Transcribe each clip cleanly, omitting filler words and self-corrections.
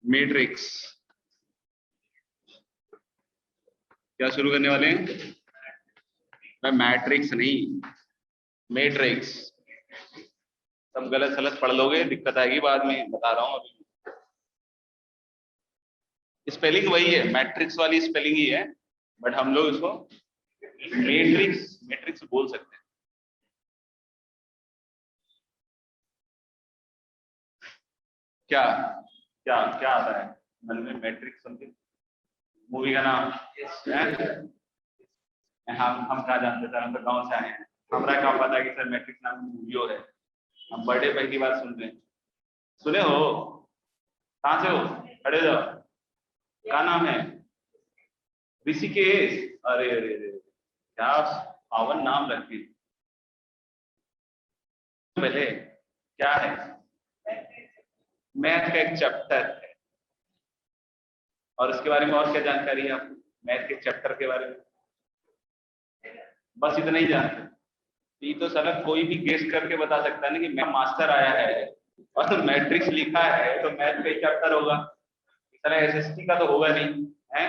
Matrix क्या शुरू करने वाले हैं? मैट्रिक्स नहीं, मैट्रिक्स। सब गलत सलत पढ़ लोगे, दिक्कत आएगी बाद में, बता रहा हूँ अभी। स्पेलिंग वही है, मैट्रिक्स वाली स्पेलिंग ही है, बट हम लोग इसको मैट्रिक्स मैट्रिक्स बोल सकते हैं। क्या क्या क्या आता है मन में? मैट्रिक्स समथिंग मूवी का नाम है? हम कहाँ जानते सर, हम तो गाँव से आए हैं, हमारा क्या पता कि सर मैट्रिक्स नाम की मूवी हो है। हम बर्थडे पहली बार सुन रहे हैं। सुने हो? कहाँ से हो? खड़े जाओ। क्या नाम है? ऋषिकेश। अरे अरे अरे, क्या पावन नाम रखे। पहले क्या है? मैथ का एक चैप्टर है, और उसके बारे में और क्या जानकारी है आपको? मैथ के चैप्टर के बारे में बस इतना ही जानते हैं। ये तो साला कोई भी गेस करके बता सकता है ना कि मैं मास्टर आया है और तो मैट्रिक्स लिखा है तो मैथ का ही चैप्टर होगा। साला एसएसटी का तो होगा नहीं है?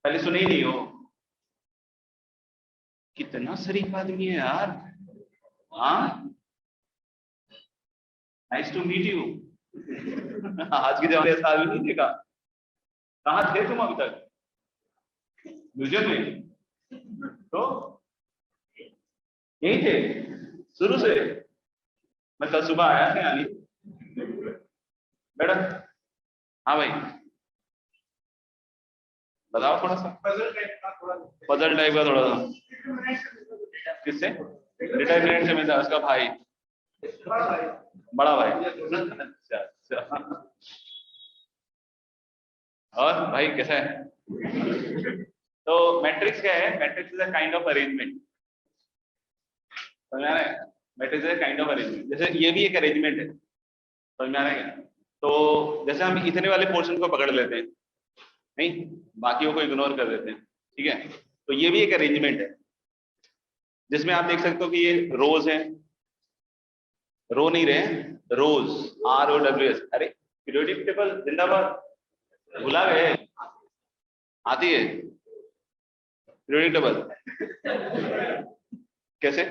पहले सुने ही नहीं हो? कितना शरीफ आदमी है यार। हाँ, नाइस टू मीट यू। आज के जमाने ऐसा आदमी नहीं देखा। कहाँ थे तुम अभी तक? म्यूजियम में? तो यही थे शुरू से? मैं कल सुबह आया था यानी। मैडम, हाँ भाई बताओ थोड़ा सा। पजल टाइप का थोड़ा सा। किससे? डिटर्मिनेंट से मिलता है उसका भाई, बड़ा भाई। अच्छा अच्छा। और भाई कैसा है? तो मैट्रिक्स क्या है? Matrix is a kind of arrangement. समझ आ रहा है? Matrix is a kind of arrangement. जैसे ये भी एक अरेंजमेंट है। समझ में आ रहा है क्या? तो जैसे हम इतने वाले पोर्शन को पकड़ लेते हैं, नहीं बाकियों को इग्नोर कर देते हैं, ठीक है? तो ये भी एक अरेंजमेंट है जिसमें आप देख सकते हो कि ये रोज है, रो नहीं रहे हैं, रोज, ROWS। अरे पीरियोडिक टेबल जिंदाबाद। भुला गए? आती है पीरियोडिक टेबल? कैसे?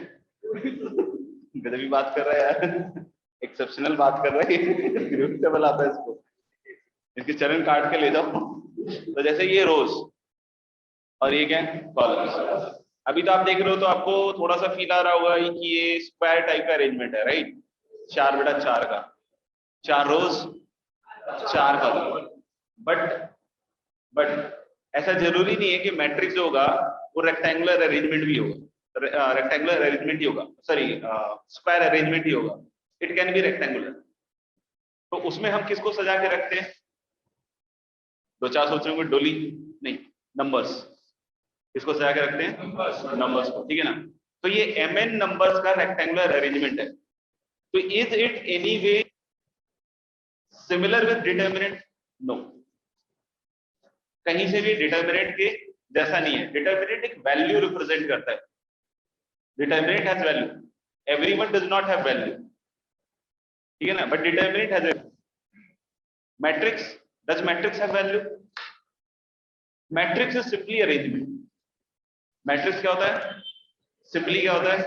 गजबी बात कर रहा है यार, एक्सेप्शनल बात कर रहा है। पीरियोडिक टेबल आता है इसको, इसके चरण काट के ले जाओ। तो जैसे ये रोज और ये क्या है? कॉलम्स। अभी तो आप देख रहे हो तो आपको थोड़ा सा फील आ रहा होगा कि ये स्क्वायर टाइप का अरेंजमेंट है, राइट? 4/4 का, 4 रोज 4 कॉलम। बट बट ऐसा जरूरी नहीं है कि मैट्रिक्स जो होगा वो रेक्टेंगुलर अरेंजमेंट भी होगा, रेक्टेंगुलर अरेंजमेंट ही होगा, सॉरी स्क्वायर अरेंजमेंट ही होगा। It can be rectangular. तो उसमें हम किसको सजा के रखते हैं? दो चार सोच रहे होंगे, डोली नहीं, नंबर्स। किसको सजा के रखते हैं? नंबर्स को, ठीक है ना? तो ये mn नंबर्स का रेक्टेंगुलर अरेंजमेंट है। तो is it any way similar with determinant? No, कहीं से भी डिटर्मिनेंट के जैसा नहीं है। डिटर्मिनेंट एक वैल्यू रिप्रेजेंट करता है। Determinant has value, everyone does not have value, ठीक है ना? But determinant has a matrix. Does matrix have value? Matrix is simply arrangement. Matrix क्या होता है? सिंपली क्या होता है?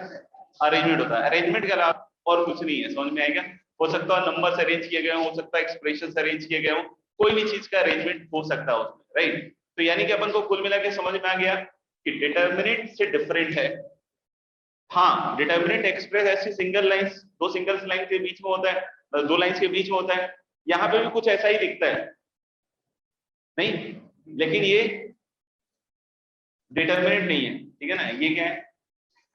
अरेंजमेंट होता है। अरेंजमेंट के अलावा और कुछ नहीं है। समझ में आएगा? हो सकता है नंबर्स अरेंज किए गए हो सकता है एक्सप्रेशंस अरेंज किए गए हो, कोई भी चीज का अरेंजमेंट हो सकता है उसमें, राइट? तो यानी कि अपन को कुल मिला के समझ में आ गया कि डिटर्मिनेंट से डिफरेंट है। हाँ, डिटर्मिनेंट एक्सप्रेस ऐसी सिंगल लाइंस, दो सिंगल लाइन के बीच में होता है, दो लाइंस के बीच में होता है। यहाँ पे भी कुछ ऐसा ही दिखता है, नहीं? लेकिन ये डिटर्मिनेंट नहीं है, ठीक है ना? ये क्या है?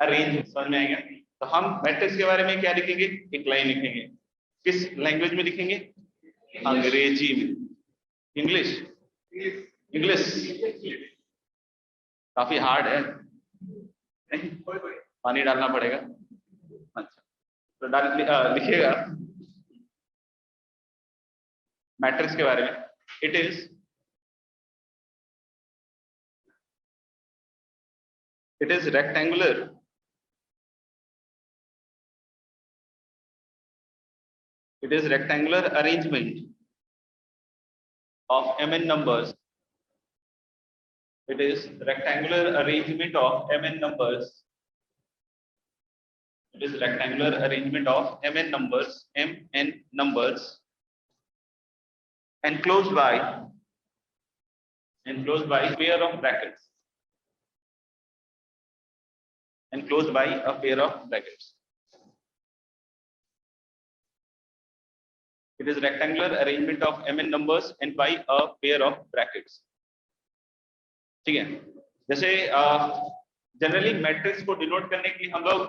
अरेंज। समझ में आएगा? तो हम मैट्रिक्स के बारे में क्या लिखेंगे? एक लाइन लिखेंगे। किस लैंग्वेज में लिखेंगे? अंग्रेजी में। इंग्लिश? इंग्लिश काफी हार्ड है, नहीं? पानी डालना पड़ेगा। अच्छा, तो लिखिएगा मैट्रिक्स के बारे में। It is rectangular arrangement of mn numbers. It is rectangular arrangement of mn numbers. It is rectangular arrangement of mn numbers, enclosed by pair of brackets. Enclosed by a pair of brackets. It is rectangular arrangement of mn numbers and by a pair of brackets. ठीक है, जैसे generally matrix को denote करने के लिए हम लोग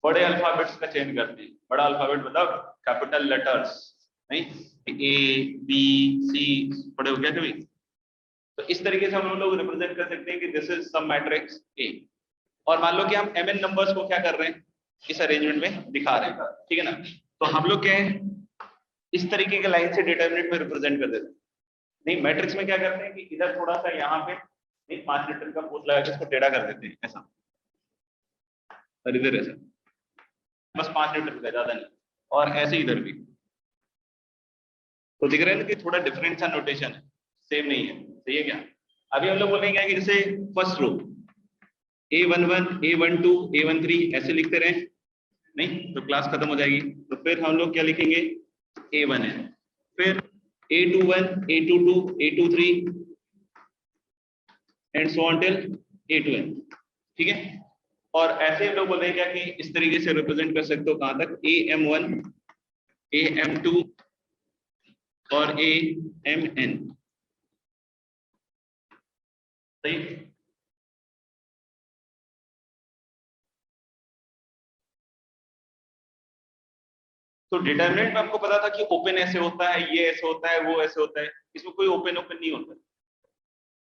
बड़े अल्फाबेट्स का चयन करते हैं. बड़ा अल्फाबेट मतलब कैपिटल लेटर्स, नहीं ए बी सी पढ़े हो क्या कभी? तो इस तरीके से हम लोग रिप्रेजेंट कर सकते हैं कि this is some matrix A. और मान लो कि हम mn नंबर्स को क्या कर रहे हैं, इस अरेंजमेंट में दिखा रहे हैं, ठीक है ना. तो हम लोग क्या है, इस तरीके के लाइन से डिटरमिनेंट में रिप्रेजेंट कर देते हैं. नहीं, मैट्रिक्स में क्या करते हैं कि इधर थोड़ा सा यहाँ पे एक 5 लीटर का पोस्ट लगा के इसको टेढ़ा कर देते हैं ऐसा, और इधर ऐसा, बस 5 लीटर का, ज्यादा नहीं. और ऐसे इधर भी. तो दिख रहा है ना कि थोड़ा डिफरेंट सा नोटेशन है, सेम नहीं है. सही है क्या? अभी हम लोग बोलेंगे कि जैसे first row A11, A12, A13 ऐसे लिखते रहे, नहीं तो क्लास खत्म हो जाएगी. तो फिर हम लोग क्या लिखेंगे, A1 है, फिर A21, A22, A23 and so on till A2n. ठीक है. और ऐसे हम लोग बोलते हैं क्या कि इस तरीके से रिप्रेजेंट कर सकते हो कहां तक, AM1, AM2 और AMN. सही. तो डिटरमिनेंट में आपको पता था कि ओपन ऐसे होता है, ये ऐसे होता है, वो ऐसे होता है. इसमें कोई ओपन नहीं होता.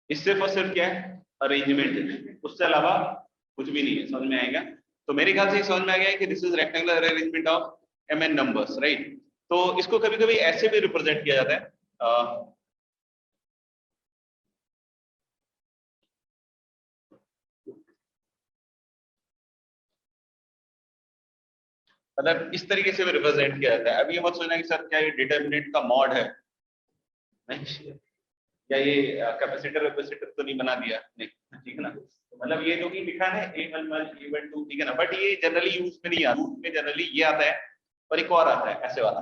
इस सिर्फ और सिर्फ क्या है, अरेंजमेंट है, उससे अलावा कुछ भी नहीं है. समझ में आएगा? तो मेरे ख्याल से समझ में आ गया है कि this is rectangular arrangement of mn numbers, right. तो इसको कभी कभी ऐसे भी रिप्रेजेंट किया जाता है, मतलब इस तरीके से भी रिप्रेजेंट किया जाता है. अभी ये मत सोचना कि सर क्या ये डिटरमिनेंट का मॉड है, नहीं, या ये कैपेसिटर तो नहीं बना दिया, नहीं, ठीक है ना. मतलब ये जो कि लिखा है A11, A12, ठीक है ना, बट ये जनरली यूज में नहीं आता. यूज में जनरली ये आता है और एक और आता है ऐसे वाला.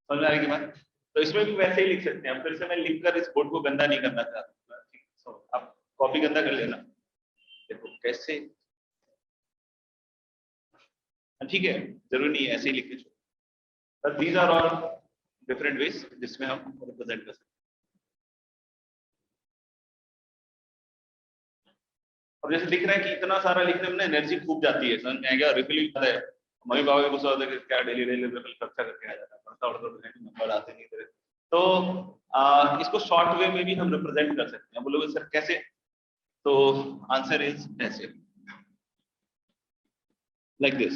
समझ में आ रही है बात? तो इसमें भी वैसे ही लिख सकते हैं. फिर से मैं लिखकर इस बोर्ड को गंदा नहीं करना चाहता. आप कॉपी गंदा कर लेना. देखो कैसे, ठीक है, जरूरी नहीं है ऐसे ही लिख के. But these are all different ways जिसमें हम रिप्रेजेंट कर सकते हैं. अब जैसे दिख रहा है कि इतना सारा लिखने में ना एनर्जी खूब जाती है. समझ में आ गया? रिफिल होता है. मम्मी पापा को गुस्सा होता है कि क्या डेली रिफिल खर्चा करके आ जाता है, पढ़ता नंबर आते नहीं तेरे. तो इसको शॉर्ट वे में भी हम रिप्रेजेंट कर सकते हैं. बोलोगे सर कैसे? तो आंसर इज ऐसे, लाइक दिस.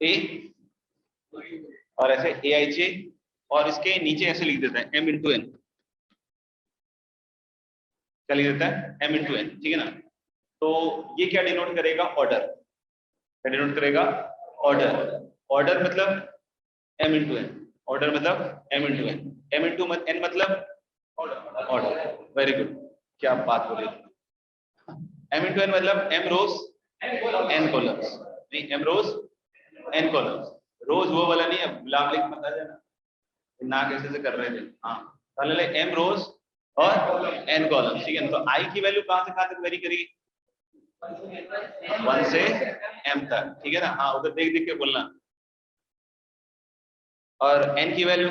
ए और ऐसे AIJ, और इसके नीचे ऐसे लिख देता है M into N. क्या लिख देता है? M into N, ठीक है ना. तो ये क्या डिनोट करेगा? ऑर्डर. क्या डिनोट करेगा? ऑर्डर. ऑर्डर मतलब M into N. ऑर्डर मतलब M into N. M into N मतलब ऑर्डर. वेरी गुड, क्या बात बोली. M into N मतलब M rows N columns. नहीं, M rows N columns. रोज वो वाला नहीं है, गुलाब लिख मत आ जाना, ना कैसे से कर रहे थे. हाँ, पहले M rows और N columns, ठीक है. तो I की वैल्यू कहां से कहां तक वेरी करेगी? 1 से M तक, ठीक है ना. हाँ, उधर देख देख के बोलना. और N की वैल्यू,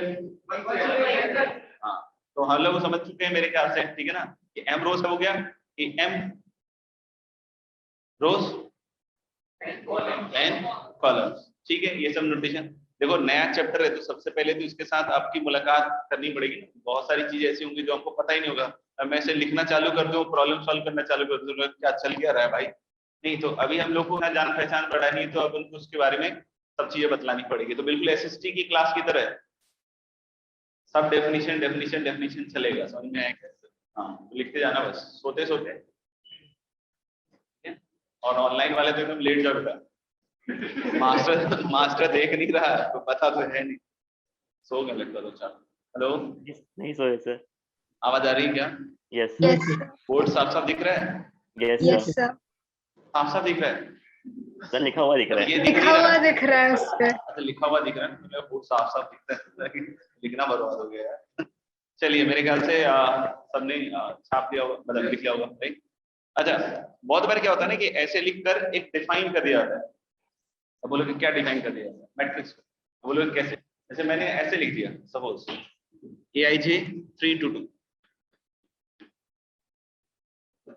हाँ, तो हम लोग समझ चुके हैं मेरे ख्याल से, ठीक है ना, कि M rows हो गया कि M rows N columns, ठीक है. ये सब नोटेशन. देखो नया चैप्टर है तो सबसे पहले तो इसके साथ आपकी मुलाकात करनी पड़ेगी. बहुत सारी चीजें ऐसी होंगी जो हमको पता ही नहीं होगा. अब मैं इसे लिखना चालू कर दूं, प्रॉब्लम सॉल्व करना चालू कर दूं, क्या चल क्या रहा है भाई, नहीं. तो अभी हम लोग को ना जान पहचान बढ़ानी है, तो अब उनको उसके बारे में सब चीजें बतलानी पड़ेगी. तो बिल्कुल SST की क्लास की तरह सब डेफिनेशन डेफिनेशन डेफिनेशन चलेगा. समझ में आएगा? हाँ, तो लिखते जाना बस, सोते सोते. और ऑनलाइन वाले तो एकदम लेट जा बेटा, मास्टर देख नहीं रहा तो पता तो है नहीं, सो गए लगता दो चार। हेलो, नहीं सोए सर। आवाज आ रही है क्या? Yes yes sir. बोर्ड साफ साफ दिख रहा है? Yes yes sir. सर, साफ साफ दिख रहा है? सर लिखा हुआ दिख रहा है। ये दिख लिखा नहीं हुआ रहा? दिख रहा है उस पे। अच्छा लिखा हुआ दिख रहा है, मतलब बोर्ड साफ साफ दिखता है, लिखना बर्बाद हो गया है। चलिए मेरे ख्याल से सबने छाप लिया होगा, मतलब लिख लिया होगा, राइट? अच्छा, बहुत बार क्या होता है ना कि ऐसे लिखकर एक डिफाइन कर दिया जाता है। अब बोलोगे क्या डिफाइन कर दिया जाता है मैट्रिक्स को? बोलोगे कैसे? जैसे मैंने ऐसे लिख दिया, सपोज aij 3 into 2,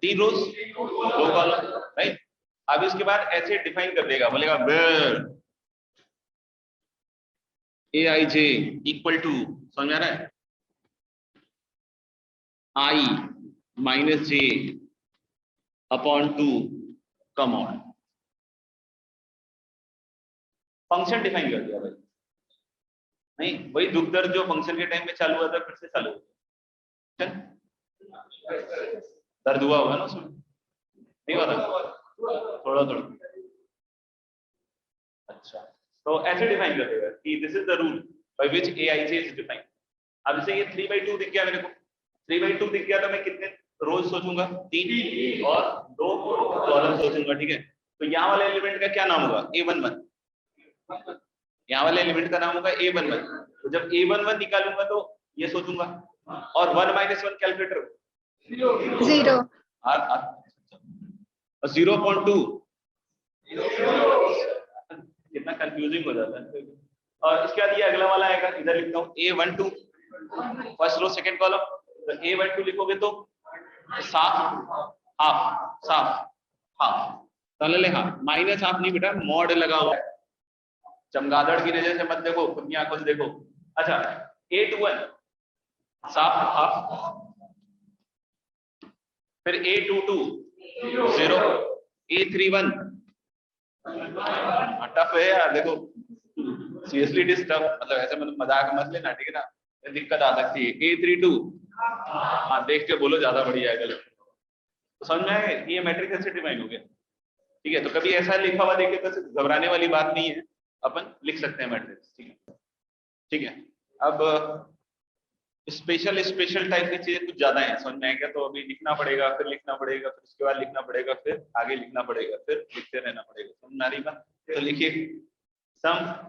3 रोज 2 कॉलम, राइट? अब इसके बाद ऐसे डिफाइन कर देगा, बोलेगा वेयर aij इक्वल टू, समझ आ रहा है, I minus j upon 2 come on, function define कर दिया भाई। नहीं वही दुख दर्द जो फंक्शन के टाइम में चालू हुआ था फिर से चालू हो गया, दर्द हुआ होगा ना उसमें? नहीं हुआ था? थोड़ा थोड़ा। अच्छा, तो ऐसे डिफाइन कर देगा कि this is the rule by which aij is defined. अब जैसे ये 3/2 दिख गया मेरे को, 3/2 दिख गया तो मैं कितने रोज सोचूंगा? 3 और 2 कॉलम सोचूंगा, ठीक है? तो यहाँ वाले एलिमेंट का क्या नाम होगा? a11। यहाँ वाले एलिमेंट का नाम होगा a11। तो जब a11 निकालूंगा तो ये सोचूंगा, और 1 - 1 कैलकुलेटर 0 और 0.2 कितना कंफ्यूजिंग हो जाता है। और इसके बाद ये अगला वाला आएगा, इधर लिखता हूँ a12 first row second column, तो a12 लिखोगे तो साफ हाफ, तो ले हाफ, माइनस हाफ नहीं बेटा, मॉड लगा हुआ है, चमगादड़ की नजर से मत देखो, खुद की आंखों से देखो। अच्छा, a21 साफ हाफ, फिर a22 0, a31 टफ है यार, देखो सीरियसली इट इज टफ, मतलब ऐसे मतलब मजाक मत लेना, ठीक है ना, दिक्कत आ सकती है। a32 हाँ देख के बोलो, ज्यादा बढ़िया है, गलत तो समझ में आए, ये मैट्रिक्स ऐसे डिफाइन हो गया, ठीक है? तो कभी ऐसा लिखा हुआ देखे तो घबराने वाली बात नहीं है, अपन लिख सकते हैं मैट्रिक्स, ठीक है? ठीक है, अब स्पेशल टाइप की चीजें कुछ ज्यादा है, समझ में आएगा? तो अभी लिखना पड़ेगा, फिर लिखना पड़ेगा, फिर उसके बाद लिखना पड़ेगा, फिर आगे लिखना पड़ेगा, फिर लिखते रहना पड़ेगा, समझ में आ रही बात? तो लिखिए some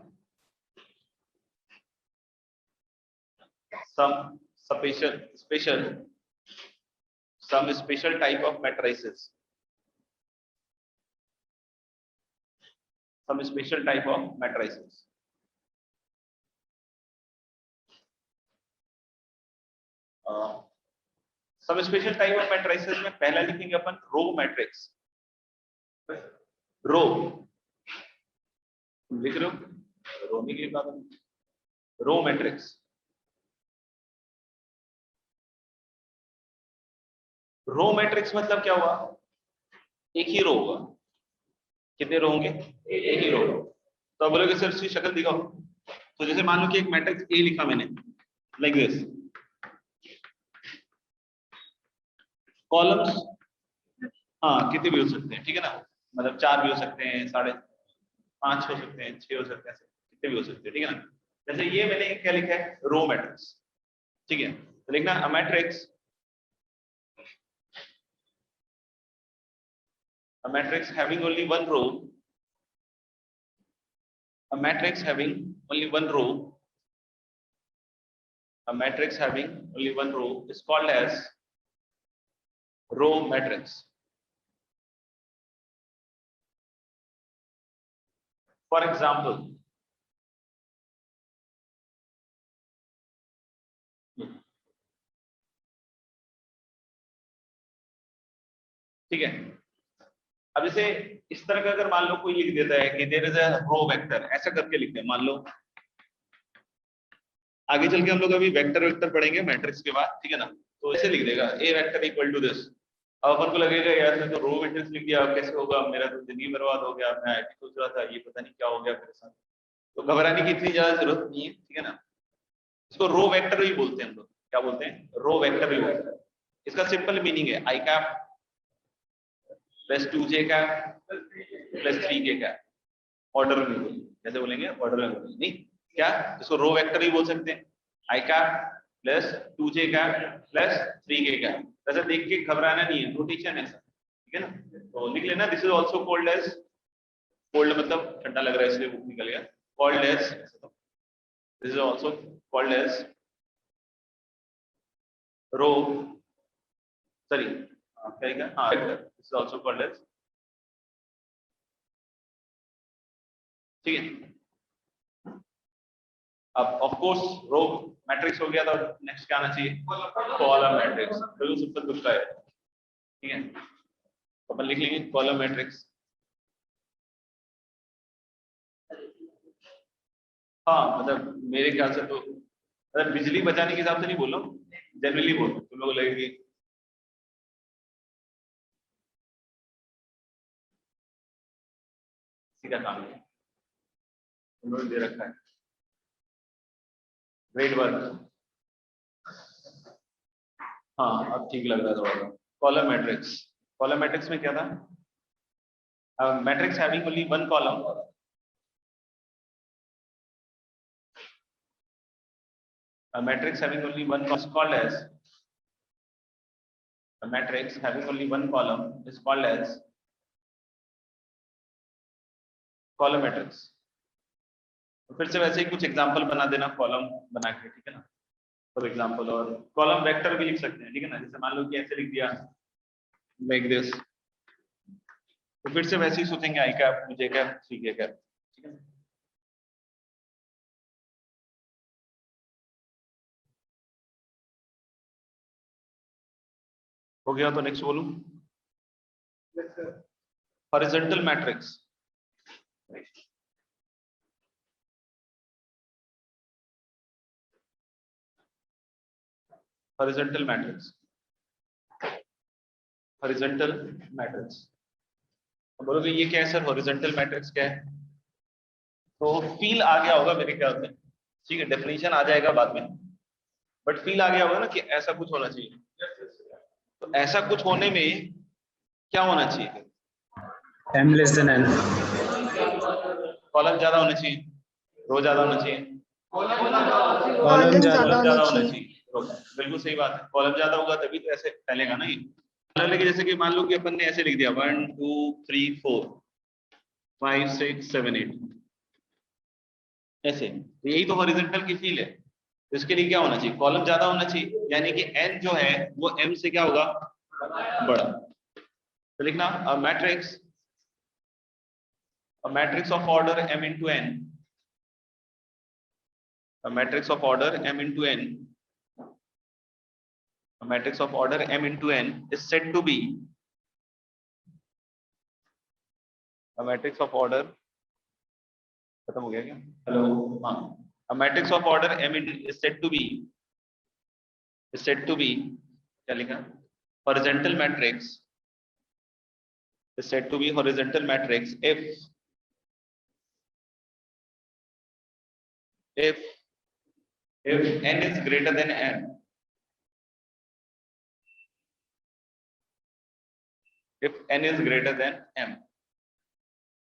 special type of matrices, some special type of matrices. Some special type of matrices में पहला लिखेंगे अपन रो मैट्रिक्स, रो लिख रहे हो? रो नहीं लिखा था, रो मैट्रिक्स। रो मैट्रिक्स मतलब क्या हुआ? एक ही रो होगा, कितने रो होंगे? एक ही रो। तो अब बोलोगे सर इसकी शक्ल दिखाओ, तो जैसे मान लो कि एक मैट्रिक्स ए लिखा मैंने, लाइक दिस, कॉलम्स हाँ कितने भी हो सकते हैं, ठीक है ना, मतलब 4 भी हो सकते हैं, 5.5 हो सकते हैं, 6 हो सकते हैं, कितने भी हो सकते हैं, ठीक है ना? जैसे ये मैंने क्या लिखा है? रो मैट्रिक्स, ठीक है? तो लिखना a matrix having only one row, a matrix having only one row, a matrix having only one row is called as row matrix. For example, ठीक है? अब जैसे इस तरह का अगर मान लो कोई लिख देता है कि there is a row vector, ऐसा करके लिखते हैं, मान लो आगे चल के हम लोग अभी वेक्टर पढ़ेंगे मैट्रिक्स के बाद, ठीक है ना? तो ऐसे लिख देगा ए वेक्टर इक्वल टू दिस। अब अपन को लगेगा यार मैं तो रो मैट्रिक्स लिख दिया, अब कैसे होगा, मेरा तो जिंदगी बर्बाद हो गया, मैं आईटी सोच रहा था, ये पता नहीं क्या हो गया मेरे साथ। तो घबराने की इतनी ज्यादा जरूरत नहीं है, ठीक है ना? इसको रो वेक्टर ही बोलते हैं हम लोग, क्या बोलते हैं? रो वेक्टर ही बोलते हैं। इसका सिंपल मीनिंग है i cap plus 2j cap plus 3k cap, order में बोलेंगे, कैसे बोलेंगे? ऑर्डर में बोलेंगे, नहीं क्या इसको रो वेक्टर ही बोल सकते हैं, i cap plus 2j cap plus 3k cap. वैसे देख के घबराना नहीं है, रोटेशन है ऐसा, ठीक है ना? तो लिख लेना, this is also called as, cold मतलब ठंडा लग रहा है इसलिए निकल गया, called as, this is also called as row, sorry क्या, हाँ vector, this is also called as, ठीक है। अब ऑफ कोर्स रो मैट्रिक्स हो गया, तो नेक्स्ट क्या आना चाहिए? कॉलम मैट्रिक्स, बिल्कुल सिंपल दूसरा है, ठीक है। तो अपन लिख लेंगे कॉलम मैट्रिक्स। हाँ मतलब मेरे ख्याल से तो मतलब बिजली बचाने के हिसाब से नहीं बोल रहा हूँ, जनरली बोल रहा हूँ, तुम लोग लगेगी सीधा काम है, उन्होंने दे रखा है ग्रेड वर्क। हाँ अब ठीक लग रहा है थोड़ा। कॉलम मैट्रिक्स, कॉलम मैट्रिक्स में क्या था? Matrix having only one column, a matrix having only one column is called as, a matrix having only one column is called as column matrix। तो फिर से वैसे ही कुछ एग्जांपल बना देना कॉलम बना के, ठीक है ना? फॉर एग्जांपल, और कॉलम वेक्टर भी लिख सकते हैं, ठीक है ना? जैसे मान लो कि ऐसे लिख दिया लाइक दिस, तो फिर से वैसे ही सोचेंगे आई कैप, जे कैप, सी के कैप, ठीक है। हो गया तो नेक्स्ट बोलूं, horizontal matrix. Horizontal matrix, horizontal matrix, बोलोगे ये क्या है सर, हॉरिजॉन्टल मैट्रिक्स क्या है? तो फील आ गया होगा मेरे ख्याल में, ठीक है, डेफिनेशन आ जाएगा बाद में, बट फील आ गया होगा ना कि ऐसा कुछ होना चाहिए। तो ऐसा कुछ होने में क्या होना चाहिए? m less than n, column ज्यादा होना चाहिए, रो ज्यादा होना चाहिए, कॉलम ज्यादा ज्यादा होना होना चाहिए। चाहिए, बिल्कुल सही बात है, कॉलम ज्यादा होगा तभी तो ऐसे फैलेगा ना ये। लेकिन जैसे कि मान लो कि अपन ने ऐसे लिख दिया 1 2 3 4 5 6 7 8 ऐसे, तो यही तो हॉरिजॉन्टल की फील है। तो इसके लिए क्या होना चाहिए? कॉलम ज्यादा होना चाहिए, यानी कि n जो है वो m से क्या होगा? बड़ा। तो लिखना a matrix of order m into n, a matrix of order m into n, a matrix of order m into n is said to be a matrix of order, खत्म हो गया क्या? हेलो, हाँ, a matrix of order m is said to be क्या लिखा? horizontal matrix is said to be horizontal matrix if n is greater than m, if n is greater than m,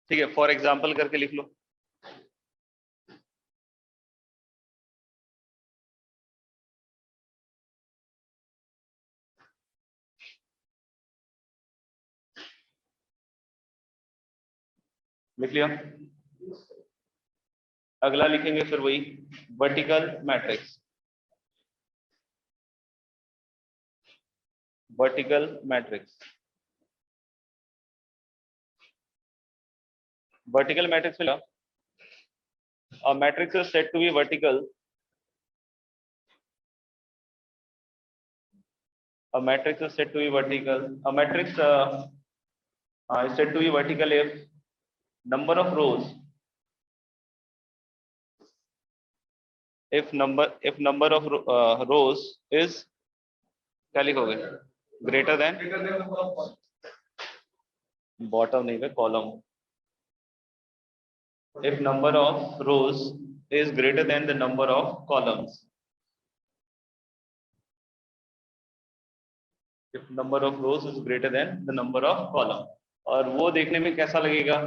ठीक है। For example करके लिख लो, लिख लिया। अगला लिखेंगे फिर वही vertical matrix, vertical matrix, vertical matrix मिला। A matrix is said to be vertical, a matrix is said to be vertical, a matrix is said to be vertical if number of rows, if number of rows is, क्या लिखोगे? Greater than, bottom नहीं है column, if number of rows is greater than the number of columns, if number of rows is greater than the number of column, और वो देखने में कैसा लगेगा,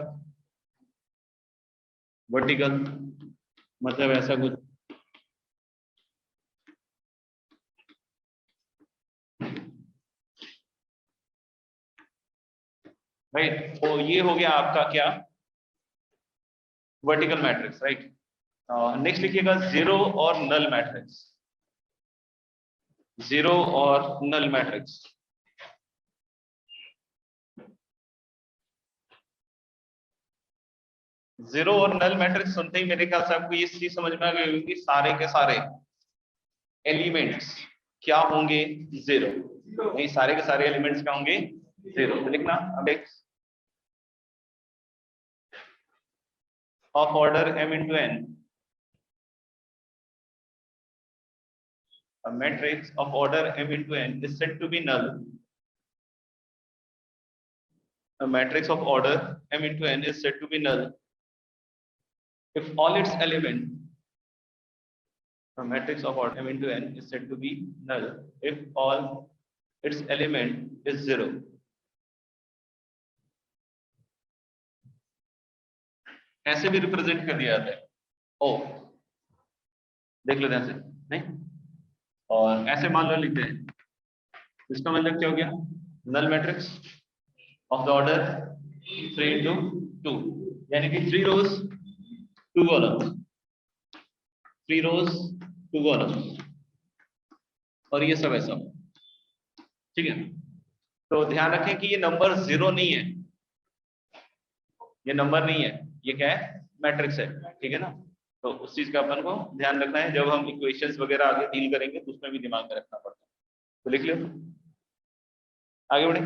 वर्टिकल, मतलब ऐसा कुछ। राइट, तो ये हो गया आपका क्या, वर्टिकल मैट्रिक्स। राइट, नेक्स्ट लिखिएगा जीरो और नल मैट्रिक्स। जीरो और नल मैट्रिक्स। जीरो और नल मैट्रिक्स सुनते ही मेरे ख्याल से आपको ये चीज समझ में आ गई होगी, सारे के सारे एलिमेंट्स क्या होंगे, जीरो। नहीं, सारे के सारे एलिमेंट्स क्या होंगे, जीरो। तो लिखना अब एक of order m into n, a matrix of order m into n is said to be null. A matrix of order m into n is said to be null if all its element, a matrix of order m into n is said to be null if all its element is zero. ऐसे भी represent कर दिया जाता है, ओ देख लेते हैं ऐसे, नहीं, और ऐसे मान लो लिखते हैं, इसका मतलब क्या हो गया, null matrix of the order 3 into 2, यानी कि 3 rows 2 columns, 3 rows 2 columns, और ये सब ऐसा। ठीक है, तो ध्यान रखें कि ये नंबर जीरो नहीं है, ये नंबर नहीं है, ये क्या है, मैट्रिक्स है। ठीक है ना, तो उस चीज का अपन को ध्यान रखना है, जब हम इक्वेशंस वगैरह आगे डील करेंगे तो उसमें भी दिमाग में रखना पड़ता है। तो लिख लो, आगे बढ़े।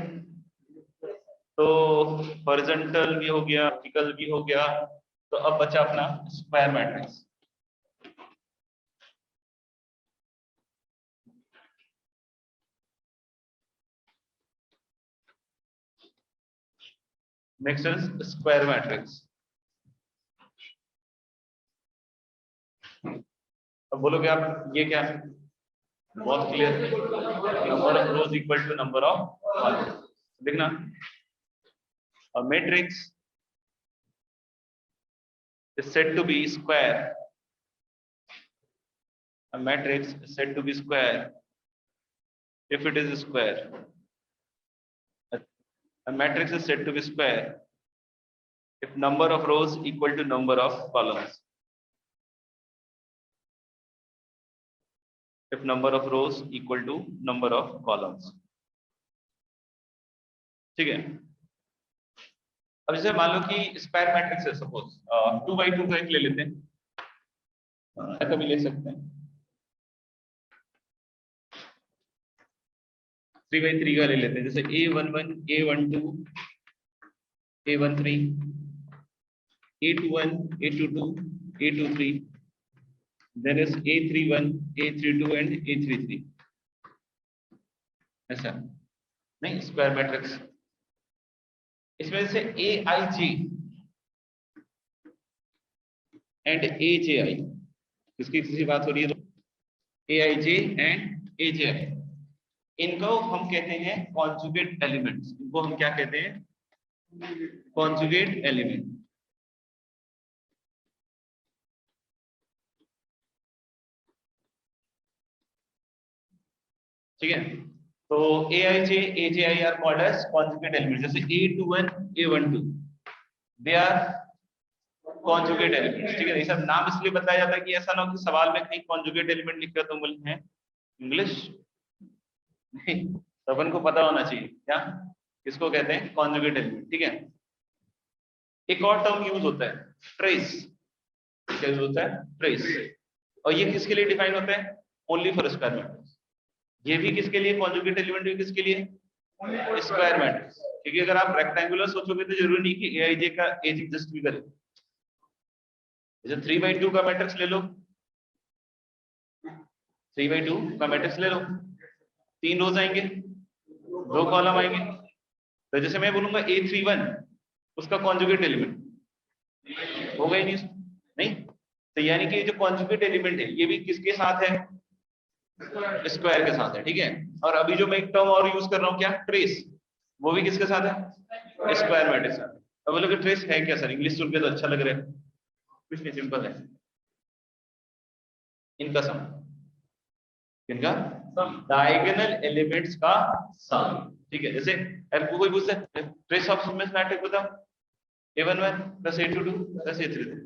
तो हॉरिजॉन्टल भी हो गया, वर्टिकल भी हो गया, तो अब बचा अपना square matrix. Next is square matrix. अब बोलोगे आप ये क्या है, बहुत clear, number of rows equal to number of columns. देखना, a matrix is said to be square, a matrix is said to be square if it is square, a matrix is said to be square if number of rows equal to number of columns, if number of rows equal to number of columns। ठीक है, अब जैसे मान लो कि square matrix है, suppose 2 by 2 का एक ले लेते हैं, ऐसा भी ले सकते हैं, 3 by 3 का ले लेते हैं, जैसे A11, A12, A13, A21, A22, A23, then is A31, A32 and A33, ऐसा नहीं स्क्वायर मैट्रिक्स। इसमें से AIJ एंड AJI, किसकी किसी बात हो रही है, तो AIJ एंड AJI, इनको हम कहते हैं कॉन्जुगेट एलिमेंट्स। इनको हम क्या कहते हैं, कॉन्जुगेट एलिमेंट। ठीक है, तो AIJ, AJI are called as conjugate element. जैसे A21, A12, they are conjugate elements. ठीक है, ये सब नाम इसलिए बताया जाता है कि ऐसा ना हो कि सवाल में कहीं कॉन्जुगेट एलिमेंट लिख कर तुम बोलते हैं इंग्लिश नहीं, तो अपन को पता होना चाहिए क्या किसको कहते हैं कॉन्जुगेट एलिमेंट। ठीक है, एक और टर्म यूज होता है ट्रेस। क्या यूज होता है, ट्रेस, और ये किसके लिए डिफाइन होता है, ओनली फॉर स्क्वायर मैट्रिक्स। ये भी किसके लिए, कॉन्जुगेट एलिमेंट भी किसके लिए, स्क्वायर मैट्रिक्स। क्योंकि अगर आप रेक्टेंगुलर सोचोगे तो जरूरी नहीं कि AIJ का एज एग्जिस्ट भी करे। जैसे 3 by 2 का मैट्रिक्स ले लो, 3 by 2 का मैट्रिक्स ले लो, 3 रोज आएंगे, 2 कॉलम आएंगे। तो जैसे मैं बोलूंगा A31 उसका कॉन्जुगेट एलिमेंट होगा ही नहीं, तो यानी कि जो कॉन्जुगेट एलिमेंट है ये भी किसके साथ है, स्क्वायर के साथ है। ठीक है, और अभी जो मैं एक टर्म और यूज कर रहा हूँ क्या, ट्रेस, वो भी किसके साथ है, स्क्वायर मैट्रिक्स। अब बोलोगे ट्रेस है क्या सर, इंग्लिश सुन के तो अच्छा लग रहा है, कुछ नहीं, सिंपल है, इनका सम, इनका डायगोनल एलिमेंट्स का सम, ठीक है। जैसे आपको कोई पूछता है ट्रेस ऑफ मैट्रिक्स बताओ, a11 plus a22 plus a33,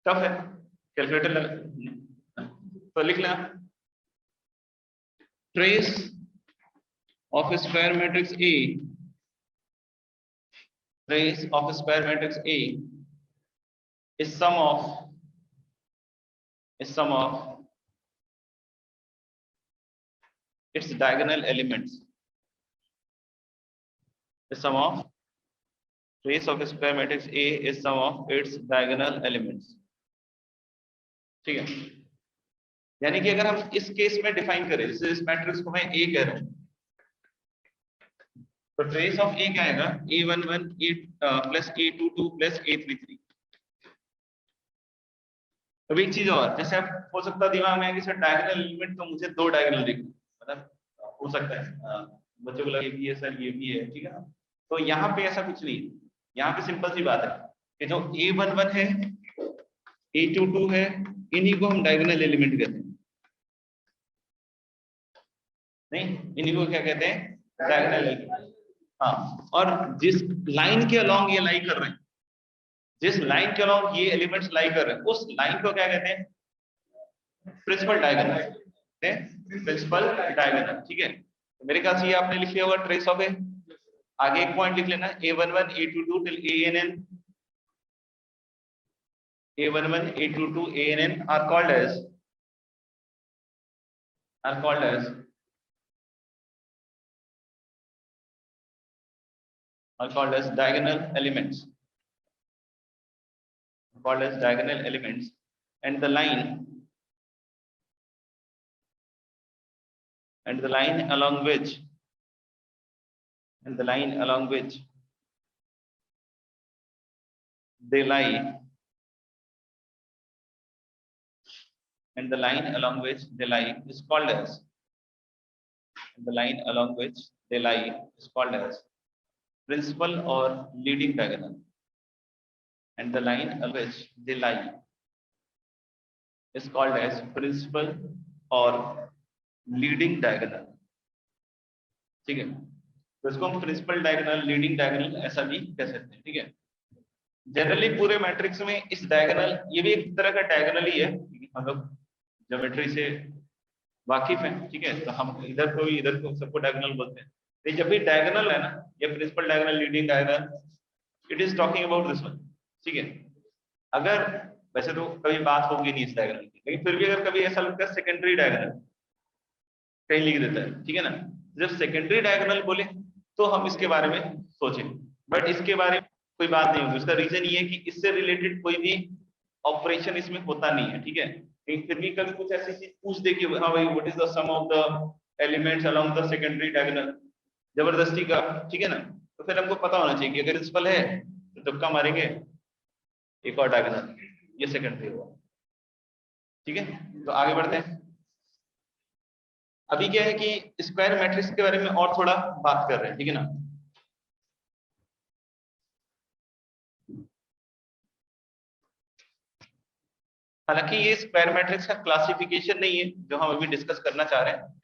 tough है, कैलकुलेटर लगा तो लिख लेना, trace of square matrix A, trace of square matrix A is sum of its diagonal elements. The sum of trace of square matrix A is sum of its diagonal elements. ठीक है, यानी कि अगर हम इस केस में define करें, जैसे इस मैट्रिक्स को मैं A कह रहा हूं, तो ट्रेस ऑफ A क्या आएगा, A11 plus A22 plus A33। अब एक चीज और, जैसे आप हो सकता है दिमाग में है कि सर डायगोनल एलिमेंट तो मुझे दो डायगोनल दिखे, मतलब हो सकता है बच्चों को लगे कि ये सर ये भी है, ठीक है ना। तो यहाँ पे ऐसा कुछ नहीं है, यहाँ पे सिंपल सी बात है कि जो A11 है, A22 है, इन्हीं को हम डायगोनल एलिमेंट कहते हैं, नहीं इन्हीं को क्या कहते हैं, डायगोनल एलिमेंट। हाँ, और जिस लाइन के अलोंग ये लाई कर रहे हैं, जिस लाइन के अलोंग ये एलिमेंट्स लाई कर रहे हैं, उस लाइन को क्या कहते हैं, प्रिंसिपल डायगोनल, प्रिंसिपल डायगोनल, ठीक है। तो मेरे ख्याल से ये आपने लिख लिया होगा ट्रेस ऑफ ए। आगे एक पॉइंट लिख लेना, A11 A22 till ANN, A11 A22 ANN are called as diagonal elements, and the line along which they lie, is called as, principal or leading diagonal, and the line along which they lie is called as principal or leading diagonal, ठीक है। तो इसको हम principal diagonal, leading diagonal ऐसा भी कह सकते हैं, ठीक है। जनरली पूरे मैट्रिक्स में इस डायगोनल, ये भी एक तरह का डायगोनल ही है, हम लोग ज्योमेट्री से वाकिफ हैं, ठीक है। तो हम इधर को सबको डायगोनल बोलते हैं। तो जब भी डायगोनल है ना, ये principal diagonal, leading diagonal, it is talking about this one, ठीक है। अगर वैसे तो कभी बात होगी नहीं इस डायगोनल की, लेकिन फिर भी अगर कभी ऐसा लगता है सेकेंडरी डायगोनल कहीं लिख देता है, ठीक है ना। जब सेकेंडरी डायगोनल बोले तो हम इसके बारे में सोचें, बट इसके बारे में कोई बात नहीं होगी। उसका रीजन ये है कि इससे रिलेटेड कोई भी ऑपरेशन इसमें होता नहीं है, ठीक है। लेकिन फिर भी कभी कुछ ऐसी चीज पूछ दे कि हाँ भाई what is the sum of the elements along the secondary diagonal, जबरदस्ती का, ठीक है ना। तो फिर हमको पता होना चाहिए कि अगर प्रिंसिपल है तो तुक्का मारेंगे, एक और डायगोनल, ये सेकेंडरी होगा, ठीक है। तो आगे बढ़ते हैं। अभी क्या है कि स्क्वायर मैट्रिक्स के बारे में और थोड़ा बात कर रहे हैं, ठीक है ना। हालांकि ये स्क्वायर मैट्रिक्स का क्लासिफिकेशन नहीं है जो हम अभी डिस्कस करना चाह रहे हैं,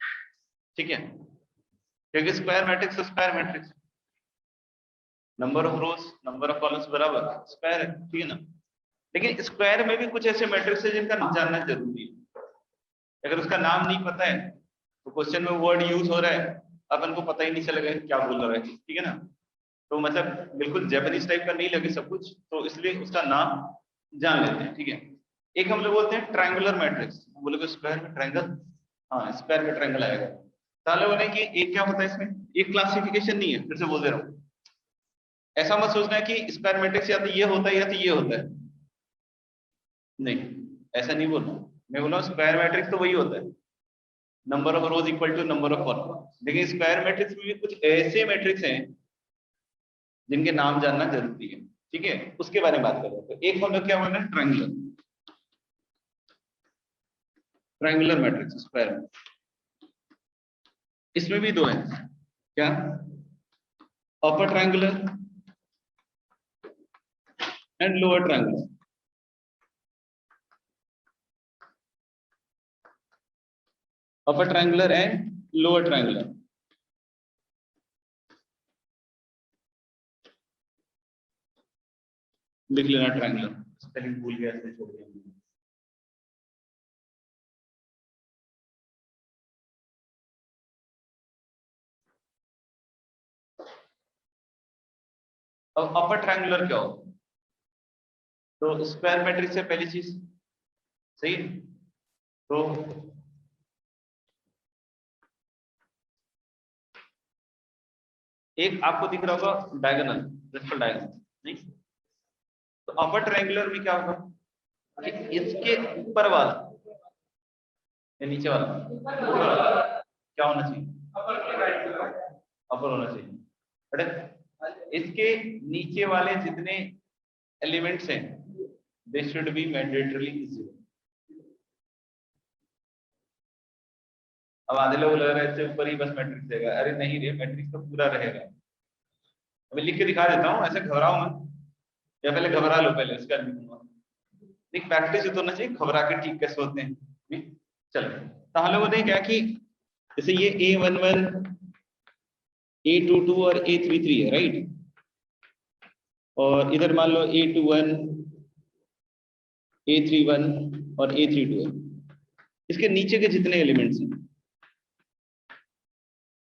ठीक है, क्योंकि square matrix number of rose number of columns बराबर स्क्वायर है, ठीक है ना। लेकिन स्क्वायर में भी कुछ ऐसे मैट्रिक्स है जिनका नाम जानना जरूरी है। अगर उसका नाम नहीं पता है तो क्वेश्चन में वर्ड यूज हो रहा है, अपन को पता ही नहीं चलेगा क्या बोल रहा है, ठीक है ना। तो मतलब बिल्कुल जैपनीज टाइप का नहीं लगे सब कुछ, तो इसलिए उसका नाम जान लेते हैं, ठीक है। एक हम लोग बोलते हैं ट्रायंगुलर मैट्रिक्स, बोलोगे स्क्वायर में ट्रायंगल, हाँ स्क्वायर में ट्रायंगल आएगा। ताले बोले कि एक क्या होता है इसमें, एक क्लासिफिकेशन नहीं है, फिर से बोल दे रहा हूँ। ऐसा मत सोचना है कि स्क्वायर मैट्रिक्स या तो ये होता है या तो ये होता है, नहीं ऐसा नहीं बोलना। मैं बोला स्क्वायर मैट्रिक्स तो वही होता है, number of rows equal to number of column. लेकिन स्क्वायर मैट्रिक्स में भी कुछ ऐसे मैट्रिक्स हैं जिनके नाम जानना जरूरी है, ठीक है, उसके बारे में बात कर रहे हैं। तो एक हम लोग क्या बोल रहे हैं, ट्रायंगुलर मैट्रिक्स स्क्वायर में। इसमें भी दो है, क्या upper triangular and lower triangular. Upper triangular and lower triangular. लिख लेना ट्रायंगुलर, स्पेलिंग भूल गया इसलिए छोड़ दिया। अब अपर ट्रायंगुलर क्या हो, तो स्क्वायर मैट्रिक्स है पहली चीज, सही। तो एक आपको दिख रहा होगा डायगोनल, प्रिंसिपल डायगोनल, नहीं? तो अपर ट्रायंगुलर में क्या होगा कि इसके ऊपर वाला या नीचे वाला क्या होना चाहिए, अपर होना चाहिए। बट इसके नीचे वाले जितने एलिमेंट्स हैं they should be mandatorily zero. अब आधे लोग लग रहा है इससे ऊपर ही बस मैट्रिक्स रहेगा, अरे नहीं रे, मैट्रिक्स तो पूरा रहेगा। मैं लिख के दिखा देता हूँ, ऐसे घबराओ मत, या पहले घबरा लो पहले उसका लिखूंगा। एक प्रैक्टिस तो होना चाहिए, घबरा के ठीक कैसे होते हैं। चलो, तो हम लोगों ने क्या कि जैसे ये A11, A22 और A33 है, राइट। और इधर मान लो A21, A31 और A32 है। इसके नीचे के जितने एलिमेंट्स हैं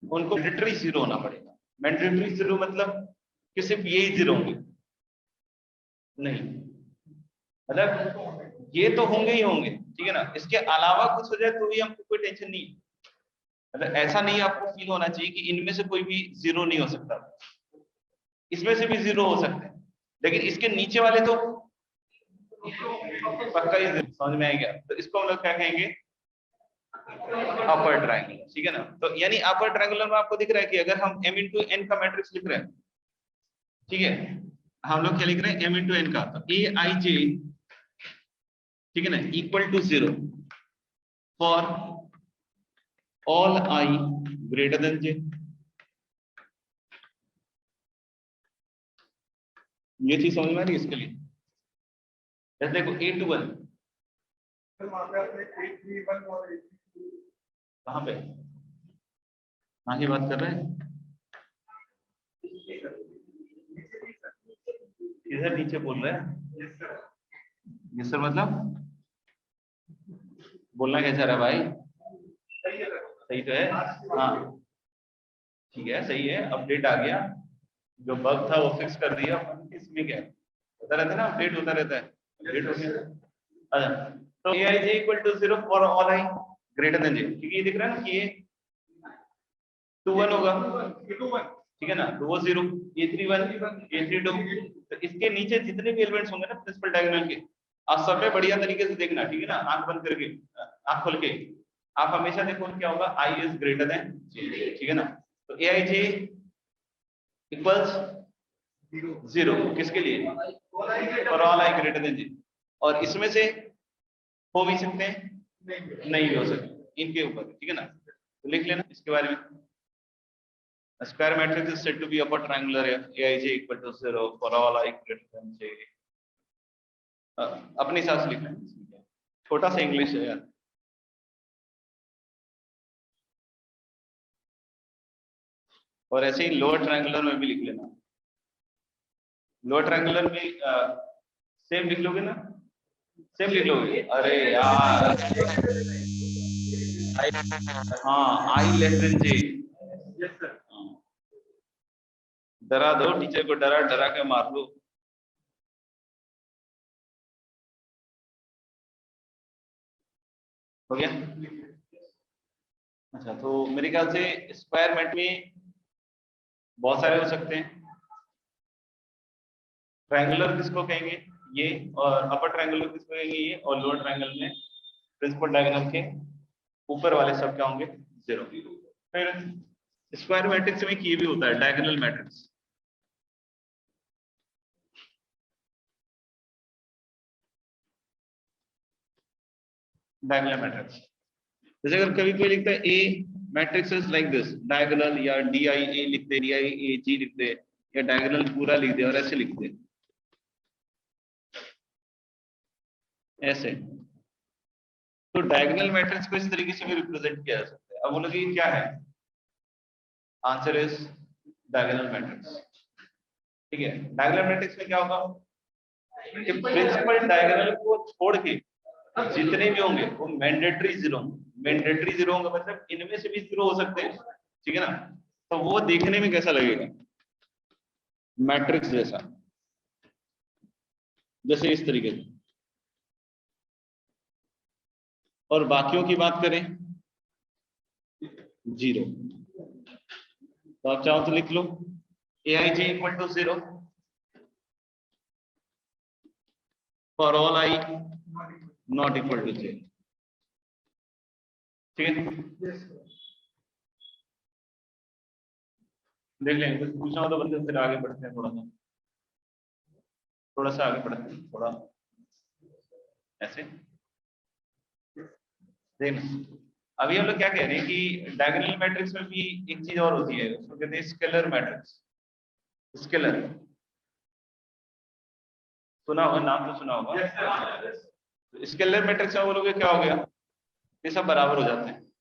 उनको मैंडेटरी जीरो होना पड़ेगा। मैंडेटरी जीरो मतलब कि सिर्फ यही जीरो होंगे, नहीं, मतलब ये तो होंगे ही होंगे, ठीक है ना। इसके अलावा कुछ हो जाए तो भी हमको कोई टेंशन नहीं, मतलब ऐसा नहीं आपको फील होना चाहिए कि इनमें से कोई भी जीरो नहीं हो सकता, इसमें से भी जीरो हो सकते हैं, लेकिन इसके नीचे वाले तो पक्का ही जीरो। समझ में आ गया? तो इसको हम लोग क्या कहेंगे, अपर ट्रायंगुलर, ठीक है ना। तो यानी अपर ट्रायंगुलर में आपको दिख रहा है कि अगर हम m into n का मैट्रिक्स लिख रहे हैं, ठीक है, हम लोग क्या लिख रहे हैं, m into n का, तो aij, ठीक है ना, equal to 0 for all I greater than j। ये चीज समझ में आ रही है इसके लिए? जैसे देखो A21 कहाँ पे, कहाँ की बात कर रहे हैं, इधर नीचे बोल रहे हैं। यस सर, मतलब बोलना कैसा रहा भाई, सही तो है, हाँ ठीक है, सही है, अपडेट आ गया, जो बग था वो फिक्स कर दिया, इसमें क्या होता रहता है ना, अपडेट होता रहता है, अपडेट हो गया। अच्छा, तो aij equal to 0 for all I greater than j, क्योंकि ये दिख रहा है ना कि ये 21 होगा, ठीक है ना, तो वो 0, A31, A32, तो इसके नीचे जितने भी एलिमेंट्स होंगे ना प्रिंसिपल डायगोनल के, आप सब में बढ़िया तरीके से देखना, ठीक है ना, आंख बंद करके, आंख खोल के आप हमेशा देखो क्या होगा, I is greater than j, ठीक है ना। तो aij इक्वल्स 0 किसके लिए, for all I greater than j, और इसमें से हो भी सकते हैं, नहीं भी हो सकते, इनके ऊपर, ठीक है ना। तो लिख लेना इसके बारे में, square matrix is said to be upper triangular aij equal to 0 for all I greater than j। अपने हिसाब से लिखना है, छोटा सा इंग्लिश है यार। और ऐसे ही लोअर ट्रायंगुलर में भी लिख लेना, लोअर ट्रायंगुलर में सेम लिख लोगे ना, सेम लिख लोगे, अरे यार हाँ, I लेस देन j, डरा दो टीचर को, डरा डरा के मार दो। हो गया? अच्छा, तो मेरे ख्याल से स्क्वायर मैट में बहुत सारे हो सकते हैं। ट्रायंगुलर किसको कहेंगे, ये, और अपर ट्रायंगुलर किसको कहेंगे, ये, और लोअर ट्रायंगल में प्रिंसिपल डायगोनल के ऊपर वाले सब क्या होंगे, 0। फिर स्क्वायर मैट्रिक्स में ये भी होता है डायगोनल मैट्रिक्स, डायगोनल मैट्रिक्स। जैसे अगर कभी कोई लिखता है A matrix is like this diagonal, या DIA लिखते, DIAG लिखते, या डायगोनल पूरा लिख दे और ऐसे लिख दे, ऐसे। तो डायगोनल मैट्रिक्स को इस तरीके से भी रिप्रेजेंट किया जा सकता है। अब बोलोगे ये क्या है, आंसर इज डायगोनल मैट्रिक्स। ठीक है, डायगोनल मैट्रिक्स में क्या होगा कि प्रिंसिपल डायगोनल को छोड़ के जितने भी होंगे वो मैंडेटरी जीरो होंगे। मैंडेटरी जीरो होंगे मतलब इनमें से भी जीरो हो सकते हैं, ठीक है ना। तो वो देखने में कैसा लगेगा, मैट्रिक्स जैसा, जैसे इस तरीके से। और बाकियों की बात करें जीरो। तो आप चाहो तो लिख लो aij equal to 0 for all i not equal to 0। ठीक है, देख लेंगे, कुछ पूछना हो तो बंदे फिर आगे बढ़ते हैं, थोड़ा सा आगे बढ़ते हैं, थोड़ा ऐसे देखना। अभी हम लोग क्या कह रहे हैं कि डायगोनल मैट्रिक्स में भी एक चीज और होती है, उसको कहते हैं स्केलर मैट्रिक्स। स्केलर सुना होगा, नाम तो सुना होगा। स्केलर मैट्रिक्स में बोलोगे क्या हो गया, ये सब बराबर हो जाते हैं,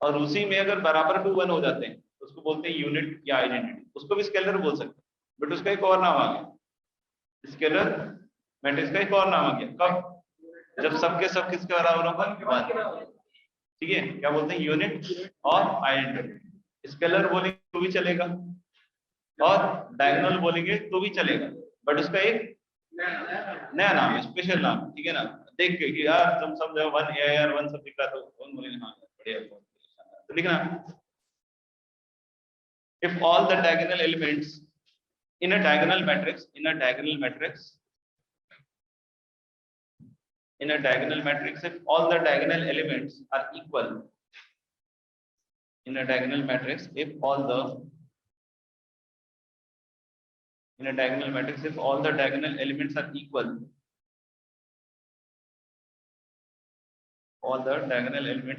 और उसी में अगर बराबर टू 1 हो जाते हैं तो उसको बोलते हैं यूनिट या आइडेंटिटी। उसको भी स्केलर बोल सकते हैं, बट उसका एक और नाम आ गया, स्केलर मैट्रिक्स का एक और नाम आ गया। कब, जब सबके सब किसके बराबर होगा, ठीक है, क्या बोलते हैं, यूनिट और आइडेंटिटी। स्केलर बोलेंगे तो भी चलेगा और डायगोनल बोलेंगे तो भी चलेगा, बट उसका एक नया नाम है, स्पेशल नाम, ठीक है ना। देख के कि यार तुम सब जो 1 AIR 1 सब लिखा तो कौन बोलेंगे हाँ बढ़िया, तो लिखना if all the diagonal elements in a diagonal matrix if all the diagonal elements are equal in a diagonal matrix if all the diagonal elements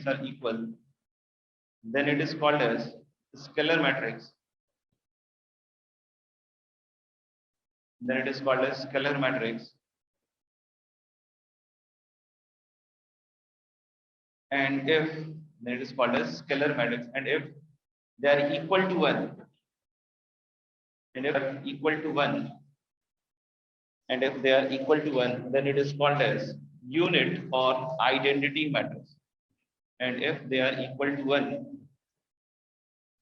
are equal, then it is called as scalar matrix. And if then it is called as scalar matrix, and if they are equal to 1, then it is called as unit or identity matrix. And if they are equal to 1,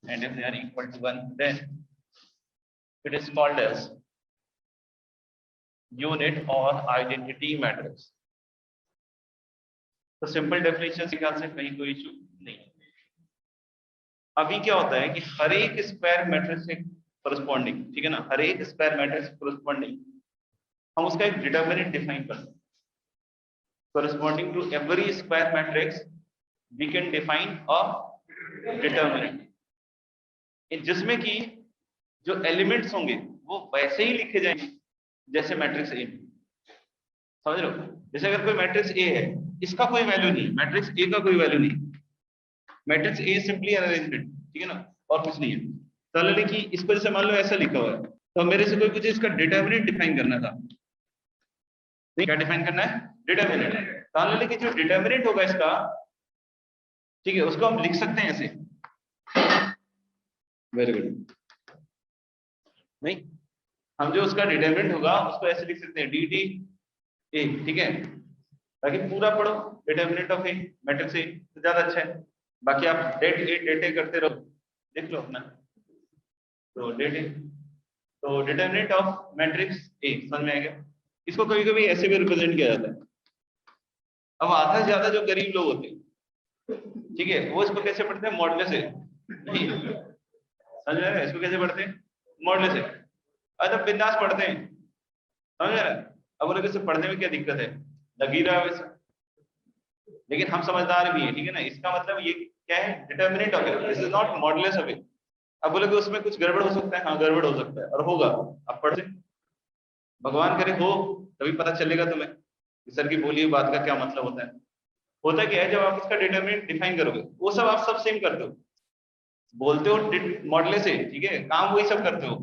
then it is called as unit or identity matrix. तो simple definition से ख्याल से कहीं कोई issue नहीं। अभी क्या होता है कि हर एक स्क्वायर मैट्रिक्स से करस्पॉन्डिंग, ठीक है ना, हर एक स्क्वायर मैट्रिक्स करस्पॉन्डिंग हम उसका एक डिटरमिनेंट डिफाइन करते हैं। corresponding to every square matrix we can define a determinant, जिसमें कि जो एलिमेंट्स होंगे वो वैसे ही लिखे जाएंगे जैसे मैट्रिक्स ए। समझ रहे हो, जैसे अगर कोई मैट्रिक्स ए है, इसका कोई वैल्यू नहीं, मैट्रिक्स ए का कोई वैल्यू नहीं, matrix A simply an arrangement, ठीक है ना, और कुछ नहीं है। तो कि इसको जैसे मान लो ऐसा लिखा हुआ है, तो मेरे से कोई कुछ इसका डिटरमिनेंट डिफाइन करना था, क्या डिफाइन करना है, डिटरमिनेंट। तो कि जो डिटरमिनेंट होगा इसका, ठीक है, उसको हम लिख सकते हैं ऐसे, वेरी गुड, नहीं, हम जो उसका डिटरमिनेंट होगा उसको ऐसे लिख सकते हैं dt a, ठीक है, ताकि पूरा पढ़ो determinant of A matrix A, तो ज्यादा अच्छा है। बाकी आप डेट ए डेट ए करते रहो, देख लो अपना। तो डेट ए, तो डिटरमिनेंट ऑफ मैट्रिक्स ए, समझ में आएगा। इसको कभी कभी ऐसे भी रिप्रेजेंट किया जाता है। अब आधा से ज्यादा जो गरीब लोग होते हैं, ठीक है, वो इसको कैसे पढ़ते हैं, मॉडुलस ए, नहीं समझ रहे हैं, इसको कैसे पढ़ते हैं, मॉडुलस ए। अच्छा बिंदास पढ़ते हैं, समझ रहे हैं। अब बोले कैसे पढ़ने में क्या दिक्कत है, लगी रहा वैसे, लेकिन हम समझदार भी हैं, ठीक है ना। इसका मतलब ये क्या है, determinant of A, this is not modulus of A. अब बोले कि उसमें कुछ गड़बड़ हो सकता है, हाँ गड़बड़ हो सकता है और होगा, अब पढ़ से भगवान करे हो तभी पता चलेगा तुम्हें सर की बोली हुई बात का क्या मतलब होता है। होता क्या है, जब आप इसका डिटरमिनेंट डिफाइन करोगे, वो सब आप सब सेम करते हो, बोलते हो मॉडले से, ठीक है, काम वही सब करते हो,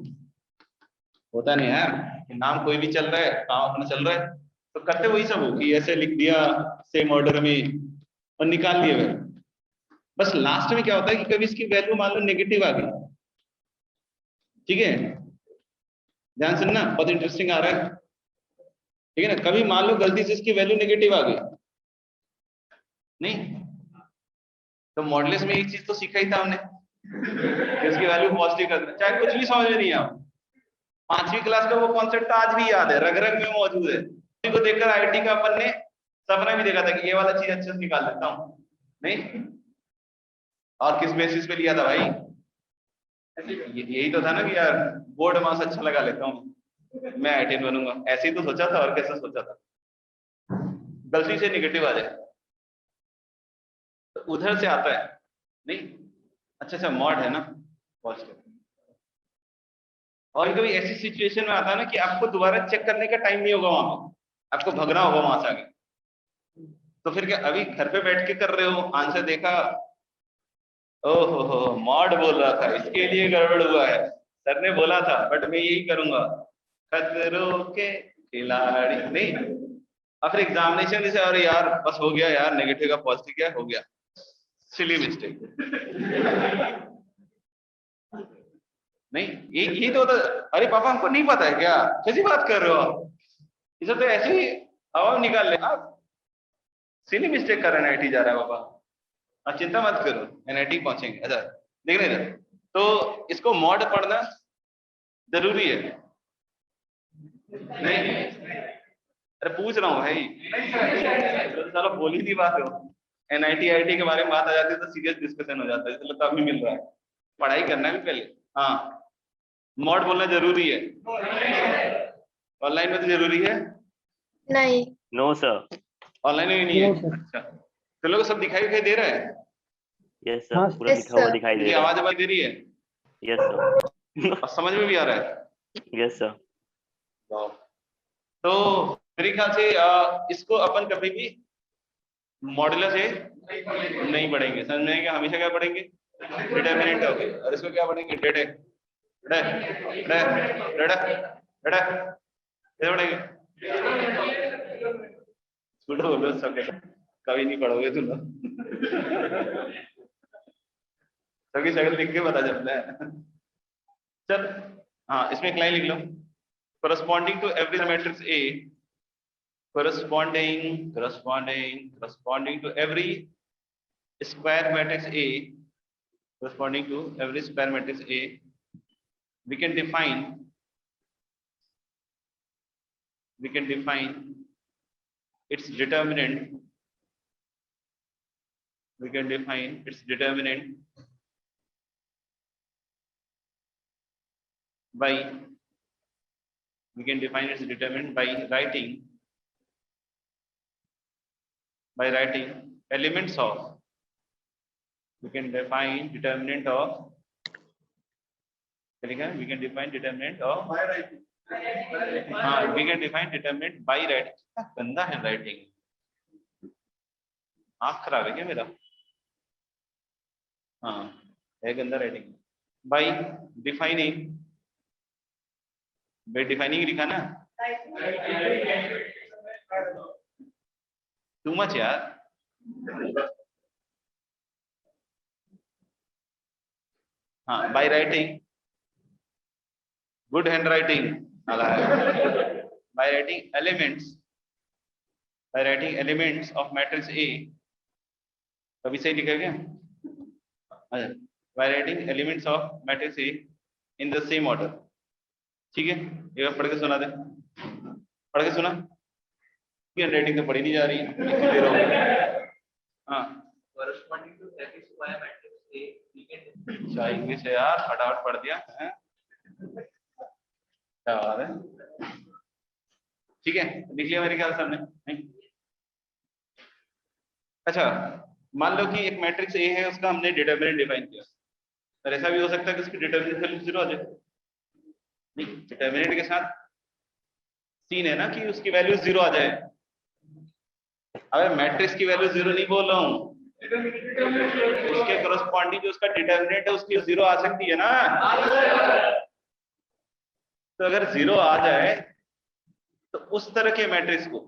होता नहीं है कि नाम कोई भी चल रहा है, काम अपना चल रहा है, तो करते वही सब हो कि ऐसे लिख दिया सेम ऑर्डर में और निकाल दिया गया। बस लास्ट में क्या होता है कि कभी इसकी वैल्यू मान लो नेगेटिव आ गई, ठीक है, ध्यान सुनना, बहुत इंटरेस्टिंग आ रहा है, ठीक है ना, कभी मान लो गलती से इसकी वैल्यू नेगेटिव आ गई, नहीं तो मॉडलेस में एक चीज तो सीखा ही था हमने कि इसकी वैल्यू पॉजिटिव करना, चाहे कुछ भी समझ में नहीं आओ, 5वीं क्लास का वो कॉन्सेप्ट आज भी याद है, रग रग में मौजूद है। इसी को देखकर आईटी का अपन ने सपना भी देखा था कि ये वाला चीज अच्छे से निकाल लेता हूं, नहीं, और किस बेसिस पे लिया था भाई, यही तो था ना कि यार बोर्ड मार्क्स अच्छा लगा लेता हूँ मैं आईटी बनूंगा, ऐसे ही तो सोचा था, और कैसे सोचा था, गलती से निगेटिव आ जाए तो उधर से आता है, नहीं, अच्छा मॉड है ना पॉजिटिव। और कभी ऐसी सिचुएशन में आता है ना कि आपको दोबारा चेक करने का टाइम नहीं होगा, वहां पे आपको भगना होगा वहां से आगे, तो फिर क्या अभी घर पे बैठ के कर रहे हो, आंसर देखा, ओहो मॉड बोल रहा था, इसके लिए गड़बड़ हुआ है, सर ने बोला था बट मैं यही करूंगा, खतरों के खिलाड़ी, नहीं, और फिर एग्जामिनेशन जैसे, अरे यार बस हो गया यार, नेगेटिव का पॉजिटिव क्या हो गया, सिली मिस्टेक, नहीं ये तो होता, अरे पापा हमको नहीं पता है क्या, कैसी बात कर रहे हो आप, इसे तो ऐसे ही हवा निकाल ले आप, सिली मिस्टेक कर रहे हैं, एनआईटी जा रहा है पापा, आप चिंता मत करो एनआईटी पहुंचेंगे, अच्छा देखने दे, तो इसको मॉड पढ़ना जरूरी है, नहीं, अरे पूछ रहा हूँ भाई, चलो बोल ही नहीं बात हो, एनआईटी आईटी के बारे में बात आ जाती है तो सीरियस डिस्कशन हो जाता है, इसलिए तो अभी मिल रहा है, पढ़ाई करना भी पहले, हाँ मॉड बोलना जरूरी है, ऑनलाइन में तो जरूरी है, नहीं। No sir. ऑनलाइन में भी नहीं है, अच्छा तो लोग सब दिखाई दे रहा है, यस सर, पूरा Yes, लिखा हुआ sir. दिखाई दे मेरी रहा आवाज आवाज दे रही है, है। Yes sir. और समझ में भी आ रहा है, यस सर। तो मेरे ख्याल से इसको अपन कभी भी मॉडुलर से नहीं पढ़ेंगे, समझ में आएगा, हमेशा क्या पढ़ेंगे, डिटरमिनेंट हो गए, और इसको क्या पढ़ेंगे, डेटे डे डे डे डे कैसे पढ़ेंगे, स्कूल बोलो सब कभी नहीं पढ़ोगे तुम लोग, सबकी शक्ल लिख के पता चलता है, चल हाँ इसमें एक लाइन लिख लो, corresponding to every matrix A, corresponding to every square matrix A, corresponding to every square matrix A, we can define its determinant, we can define its determinant by writing elements of, we can define determinant of by writing, गंदा है writing, आँख खराब है क्या मेरा, हाँ है गंदा राइटिंग, बाई डिफाइनिंग लिखा ना, टू मच यार, हाँ by writing, good hand writing, by writing elements of matrix A, कभी सही लिखा क्या, by writing elements of matrix A in the same order, ठीक है, एक बार पढ़ के सुना दे, पढ़ के सुना, राइटिंग तो पढ़ी नहीं जा रही है, हाँ corresponding to every square matrix A, अच्छा इंग्लिश है यार, फटाफट पढ़ दिया है, क्या बात है, ठीक है, लिख लिया मेरे ख्याल से हमने, नहीं, अच्छा मान लो कि एक मैट्रिक्स ए है, उसका हमने डिटरमिनेंट डिफाइन किया, और ऐसा भी हो सकता है कि उसकी डिटरमिनेंट वैल्यू 0 आ जाए, नहीं डिटरमिनेंट के साथ सीन है ना कि उसकी वैल्यू 0 आ जाए, अबे मैट्रिक्स की वैल्यू 0 नहीं बोल रहा हूँ, उसके करस्पॉन्डिंग जो उसका डिटर्मिनेंट है उसकी 0 आ सकती है ना। तो अगर 0 आ जाए तो उस तरह के मैट्रिक्स को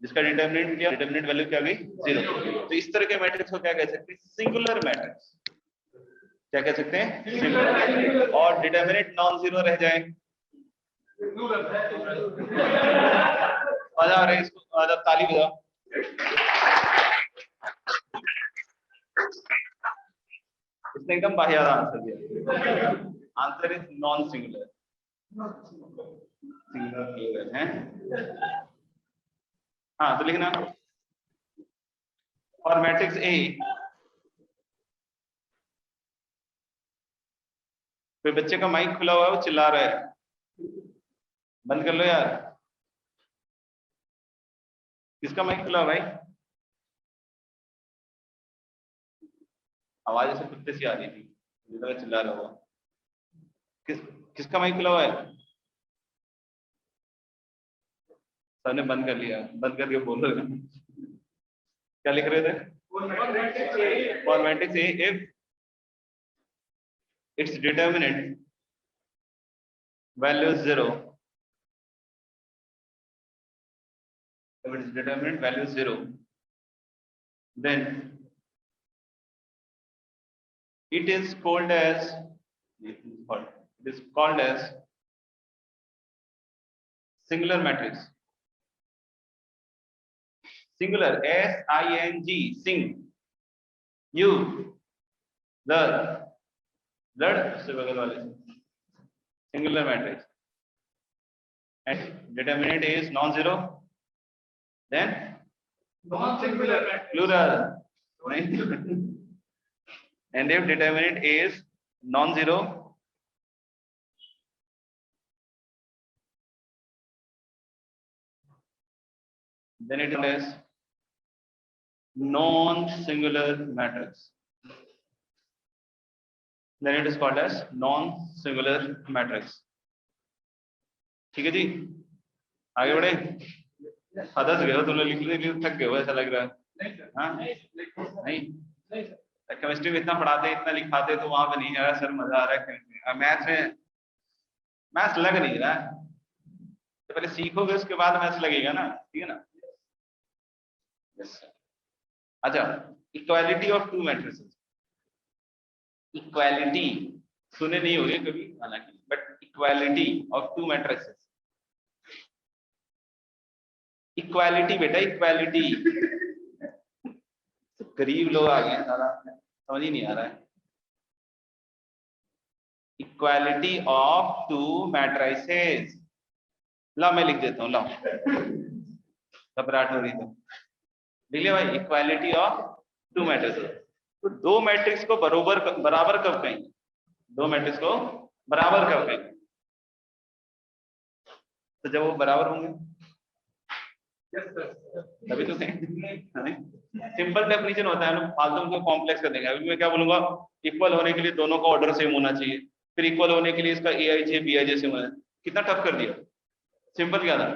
जिसका डिटर्मिनेंट वैल्यू क्या गई 0, तो इस तरह के मैट्रिक्स को क्या कह सकते हैं, सिंगुलर मैट्रिक्स। क्या कह सकते हैं, सिंगुलर। और डिटर्मिनेंट नॉन जीरो रह जाए, मजा आ रहा है इसको, आजा ताली बजाओ। इसने एकदम बाहियात आंसर दिया। Answer is non singular. Singular है। हाँ तो लिखना और मैट्रिक्स ए। कोई बच्चे का माइक खुला हुआ है, वो चिल्ला रहा है, बंद कर लो यार। किसका माइक खुला हुआ है भाई? आवाज ऐसे कुत्ते सी आ रही थी, मुझे लगा चिल्ला रहा हुआ। किसका माइक खुला हुआ है? सबने बंद कर लिया, बंद करके बोल रहे थे। क्या लिख रहे थे? For matrix A if its determinant value is 0, if its determinant value is 0, then it is called as singular matrix. Singular, S-I-N-G, sing. You, blood से बगल वाले, singular matrix, and determinant is non-zero, then non-singular plural. And if determinant is non-zero, then it is non-singular matrix. Then it is called as non-singular matrix. ठीक है जी, आगे बढ़े। हदस गए हो तुम लोग, लिखने के लिए थक गए हो ऐसा लग रहा है। हाँ नहीं, केमिस्ट्री में इतना पढ़ाते इतना लिखाते तो वहां पे नहीं आ रहा सर, मजा आ रहा है। मैथ्स में मैथ्स लग नहीं रहा, तो पहले सीखोगे उसके बाद मैथ्स लगेगा ना, ठीक है ना। अच्छा, equality of to matrices. Equality सुने नहीं होंगे कभी हालांकि, but equality of to matrices. Equality बेटा, इक्वालिटी। गरीब लोग आ गए सारा, समझ ही नहीं आ रहा है। इक्वालिटी ऑफ टू मैट्रिसेस, ला मैं लिख देता हूँ, ला घबराहट हो रही तो लिख लिया भाई। इक्वालिटी ऑफ टू मैट्रिसेस, तो दो मैट्रिक्स को बराबर कब कहेंगे? दो मैट्रिक्स को बराबर कब कहेंगे? तो जब वो बराबर होंगे तभी तो कहेंगे। सिंपल डेफिनेशन होता है ना, फालतू उनको कॉम्प्लेक्स कर देंगे। अभी मैं क्या बोलूंगा, इक्वल होने के लिए दोनों का ऑर्डर सेम होना चाहिए, फिर इक्वल होने के लिए इसका AIJ BIJ सेम होना। कितना टफ कर दिया। सिंपल क्या था,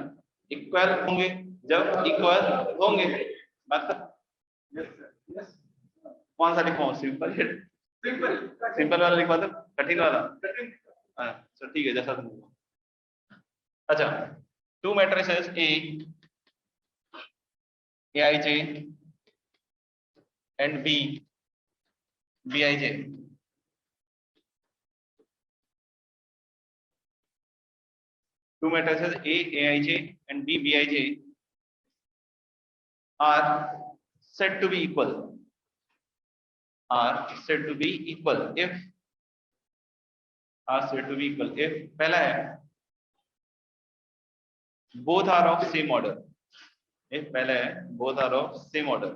इक्वल होंगे जब इक्वल होंगे। मतलब कौन सा लिखवाऊं, सिंपल सिंपल वाला लिखवा दो, कठिन वाला? अच्छा ठीक है, जैसा तुम। अच्छा, to matrices AIJ and BIJ, two matrices AIJ and BIJ are said to be equal, if पहला है both are of same order, if पहला है both are of same order,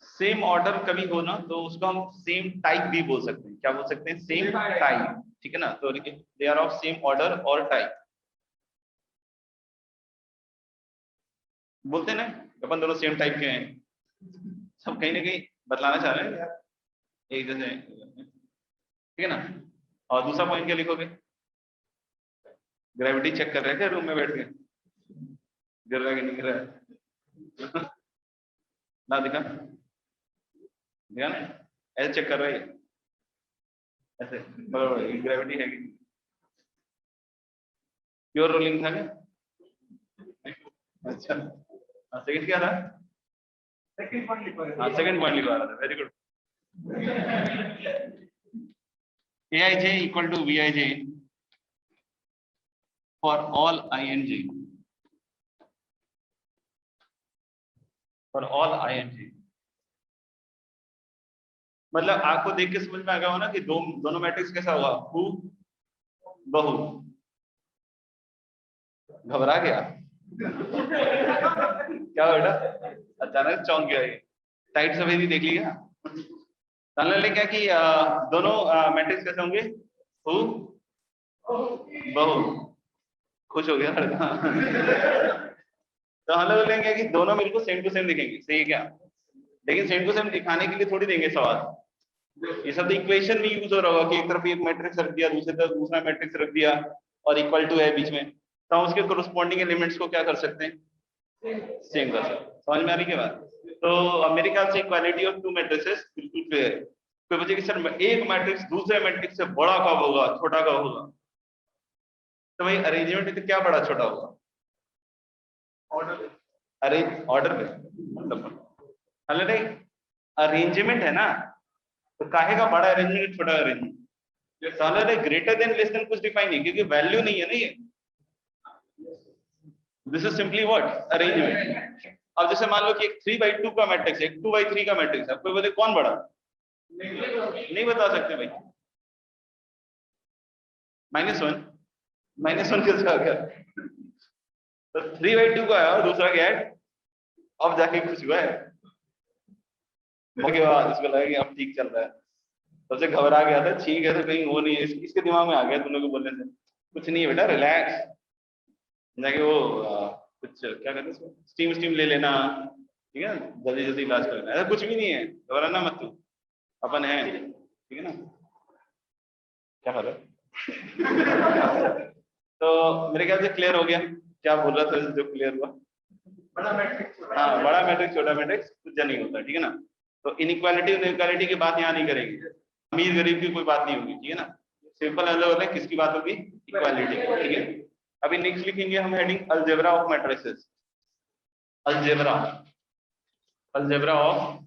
same order कभी हो ना तो उसको हम सेम टाइप भी बोल सकते हैं। क्या बोल सकते हैं? सेम टाइप, ठीक है ना। तो they are of same order और टाइप बोलते हैं ना, अपन दोनों सेम टाइप के हैं। सब कहीं ना कहीं बतलाना चाह रहे हैं यार, एक जैसे, ठीक है ना। और दूसरा पॉइंट क्या लिखोगे? ग्रेविटी चेक कर रहे थे रूम में बैठ के, गिर रहा है कि नहीं गिर रहा है? ना दिखा दिखा ना, ऐसे चेक कर रहा है ये। ऐसे बराबर ग्रेविटी है कि प्योर रोलिंग था क्या? अच्छा सेकंड क्या था? सेकंड पॉइंट लिखवा रहा था, very good. Aij equal to Vij for all ing, for all ing। मतलब आपको देख के समझ में आ गया हो ना कि दोनों मैट्रिक्स कैसा हुआ, हु बहु। घबरा गया क्या बेटा, अचानक चौंक गया ये, टाइट सफेदी देख ली क्या? ले क्या कि दोनों मैट्रिक्स कैसे होंगे, हु बहु। खुश हो गया लड़का तो हम लोग लेंगे कि दोनों मेरे को सेम टू सेम दिखेंगे, सही है क्या? लेकिन सेम टू सेम दिखाने के लिए थोड़ी देंगे सवाल, ये सब इक्वेशन में यूज हो रहा होगा कि एक तरफ एक मैट्रिक्स रख दिया, दूसरी तरफ दूसरा मैट्रिक्स रख दिया और इक्वल टू है बीच में, तो हम उसके कोरस्पॉन्डिंग एलिमेंट्स को क्या कर सकते हैं, सेम कर सकते हैं। समझ में आ रही क्या बात? तो मेरे ख्याल से इक्वालिटी ऑफ टू मैट्रिसेस बिल्कुल क्लियर है। कोई बच्चे कि सर एक मैट्रिक्स दूसरे मैट्रिक्स से बड़ा कब होगा, छोटा कब होगा? तो भाई अरेंजमेंट में क्या बड़ा छोटा होगा, ऑर्डर पे मतलब अरेंजमेंट है ना, तो काहे का बड़ा अरेंजमेंट छोटा arrangement? Greater than less than कुछ डिफाइन नहीं, क्योंकि वैल्यू नहीं है ना ये, this is simply what arrangement. अब जैसे मान लो कि एक 3/2 का मैट्रिक्स है, एक 2/3 का मैट्रिक्स है, कोई बोले कौन बड़ा? नहीं बता सकते भाई। -1 कैसे आ गया? तो 3/2 का है और दूसरा क्या है, अब जाके कुछ हुआ है के बाद इसको लगा कि अब ठीक चल रहा है, सबसे घबरा गया था, ठीक है तो कहीं वो नहीं है, इसके दिमाग में आ गया तुम लोग को बोलने से, कुछ नहीं है बेटा रिलैक्स, जाके वो कुछ क्या कहते हैं स्टीम ले लेना, ठीक है, जल्दी जल्दी इलाज कर लेना, ऐसा कुछ भी नहीं है, घबराना मत तू, अपन है, ठीक है ना? क्या कर रहा तो मेरे ख्याल से क्लियर हो गया, क्या बोल रहा था जो क्लियर हुआ? बड़ा मैट्रिक्स, हाँ बड़ा मैट्रिक्स छोटा मैट्रिक्स कुछ नहीं होता, ठीक है ना? तो इनइक्वालिटी की बात यहाँ नहीं करेंगे, अमीर गरीब की कोई बात नहीं होगी, ठीक है ना? सिंपल अलग है, किसकी बात होगी, इक्वालिटी, ठीक है? अभी नेक्स्ट लिखेंगे हम heading algebra of matrices, algebra of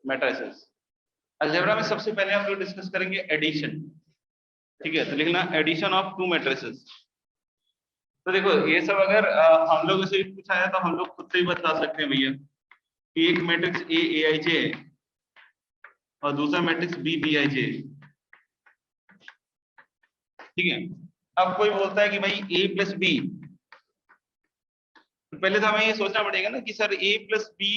matrices. Algebra में सबसे पहले हम लोग डिस्कस करेंगे एडिशन, ठीक है? तो लिखना एडिशन ऑफ टू मैट्रिसेस। तो देखो ये सब अगर हम लोग से पूछा है तो हम लोग खुद से ही बता सकते हैं भैया कि एक मैट्रिक्स ए आई जे और दूसरा मैट्रिक्स बी बी आई जे, ठीक है? अब कोई बोलता है कि भाई ए प्लस बी, तो पहले तो हमें ये सोचना पड़ेगा ना कि सर ए प्लस बी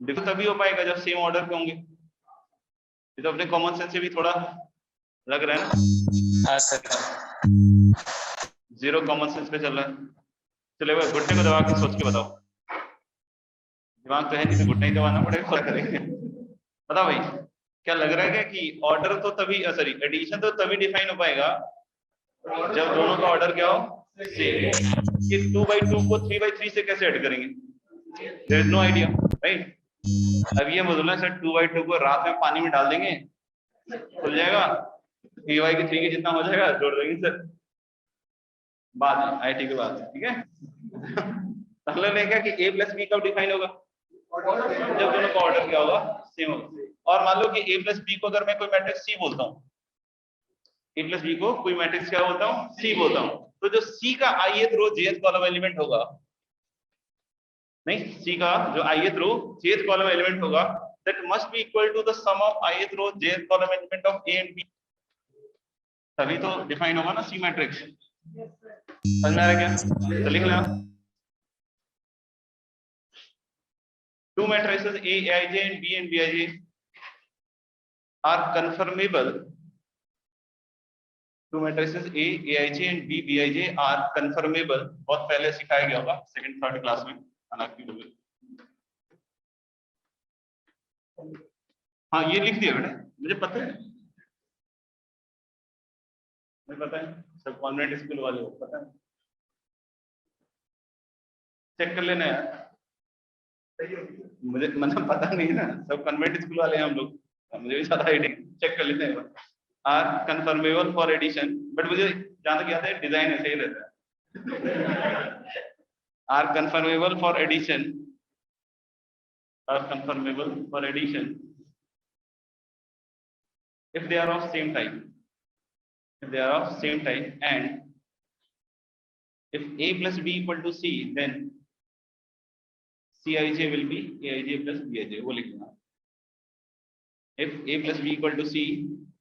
देखो तभी हो पाएगा जब सेम ऑर्डर पे होंगे, ये तो अपने कॉमन सेंस से भी थोड़ा लग रहा है ना, जीरो कॉमन सेंस पे चल रहा है। चलो भाई घुटने को दबा के सोच के बताओ, दिमाग तो है नहीं तो घुटने ही दबाना पड़ेगा, क्या करेंगे? बताओ भाई क्या लग रहा है क्या कि ऑर्डर तो तभी सॉरी एडिशन तो तभी डिफाइन हो पाएगा जब दोनों का ऑर्डर क्या हो, सेम। कि 2/2 को 3/3 से कैसे ऐड करेंगे, there is no idea, right? अब ये बोलना सर 2/2 को रात में पानी में डाल देंगे खुल जाएगा, 3 के 3 के जितना हो जाएगा जोड़ देंगे सर बाद में आईटी के बाद, ठीक है? मतलब नहीं क्या कि a प्लस बी कब डिफाइन होगा, जब दोनों का ऑर्डर क्या होगा, सेम होगा। और मान लो कि a प्लस बी को अगर मैं कोई मैट्रिक्स c बोलता हूँ, a प्लस बी को कोई मैट्रिक्स क्या बोलता हूँ, c बोलता हूँ, तो जो c का ith row jth column element होगा, नहीं c का जो ith row jth column element होगा, that must be equal to the sum of ith row jth column element of a and b, तभी तो डिफाइन होगा ना c मैट्रिक्स। समझ में आ रहा है क्या? तो लिख लेना two matrices A, Aij and B and Bij are conformable. Two matrices A, Aij and B, Bij are conformable. बहुत पहले सिखाया गया होगा सेकंड थर्ड क्लास में, हाँ ये लिख दिया बेटा, मुझे पता है, मुझे पता है, सब कॉन्वेंट स्कूल वाले हो, पता है। चेक कर लेना यार, मुझे मतलब पता नहीं है ना, सब कन्वेंट स्कूल वाले हैं हम लोग, मुझे भी ज्यादा आइडिया, चेक कर लेते हैं। Are conformable for addition, but मुझे जहां तक याद है डिजाइन ऐसे ही रहता है। Are conformable for addition, are conformable for addition if they are of same type, if they are of same type, and if a plus b equal to c, then Cij will be Aij plus Bij, वो लिखना। if a plus b equal to c,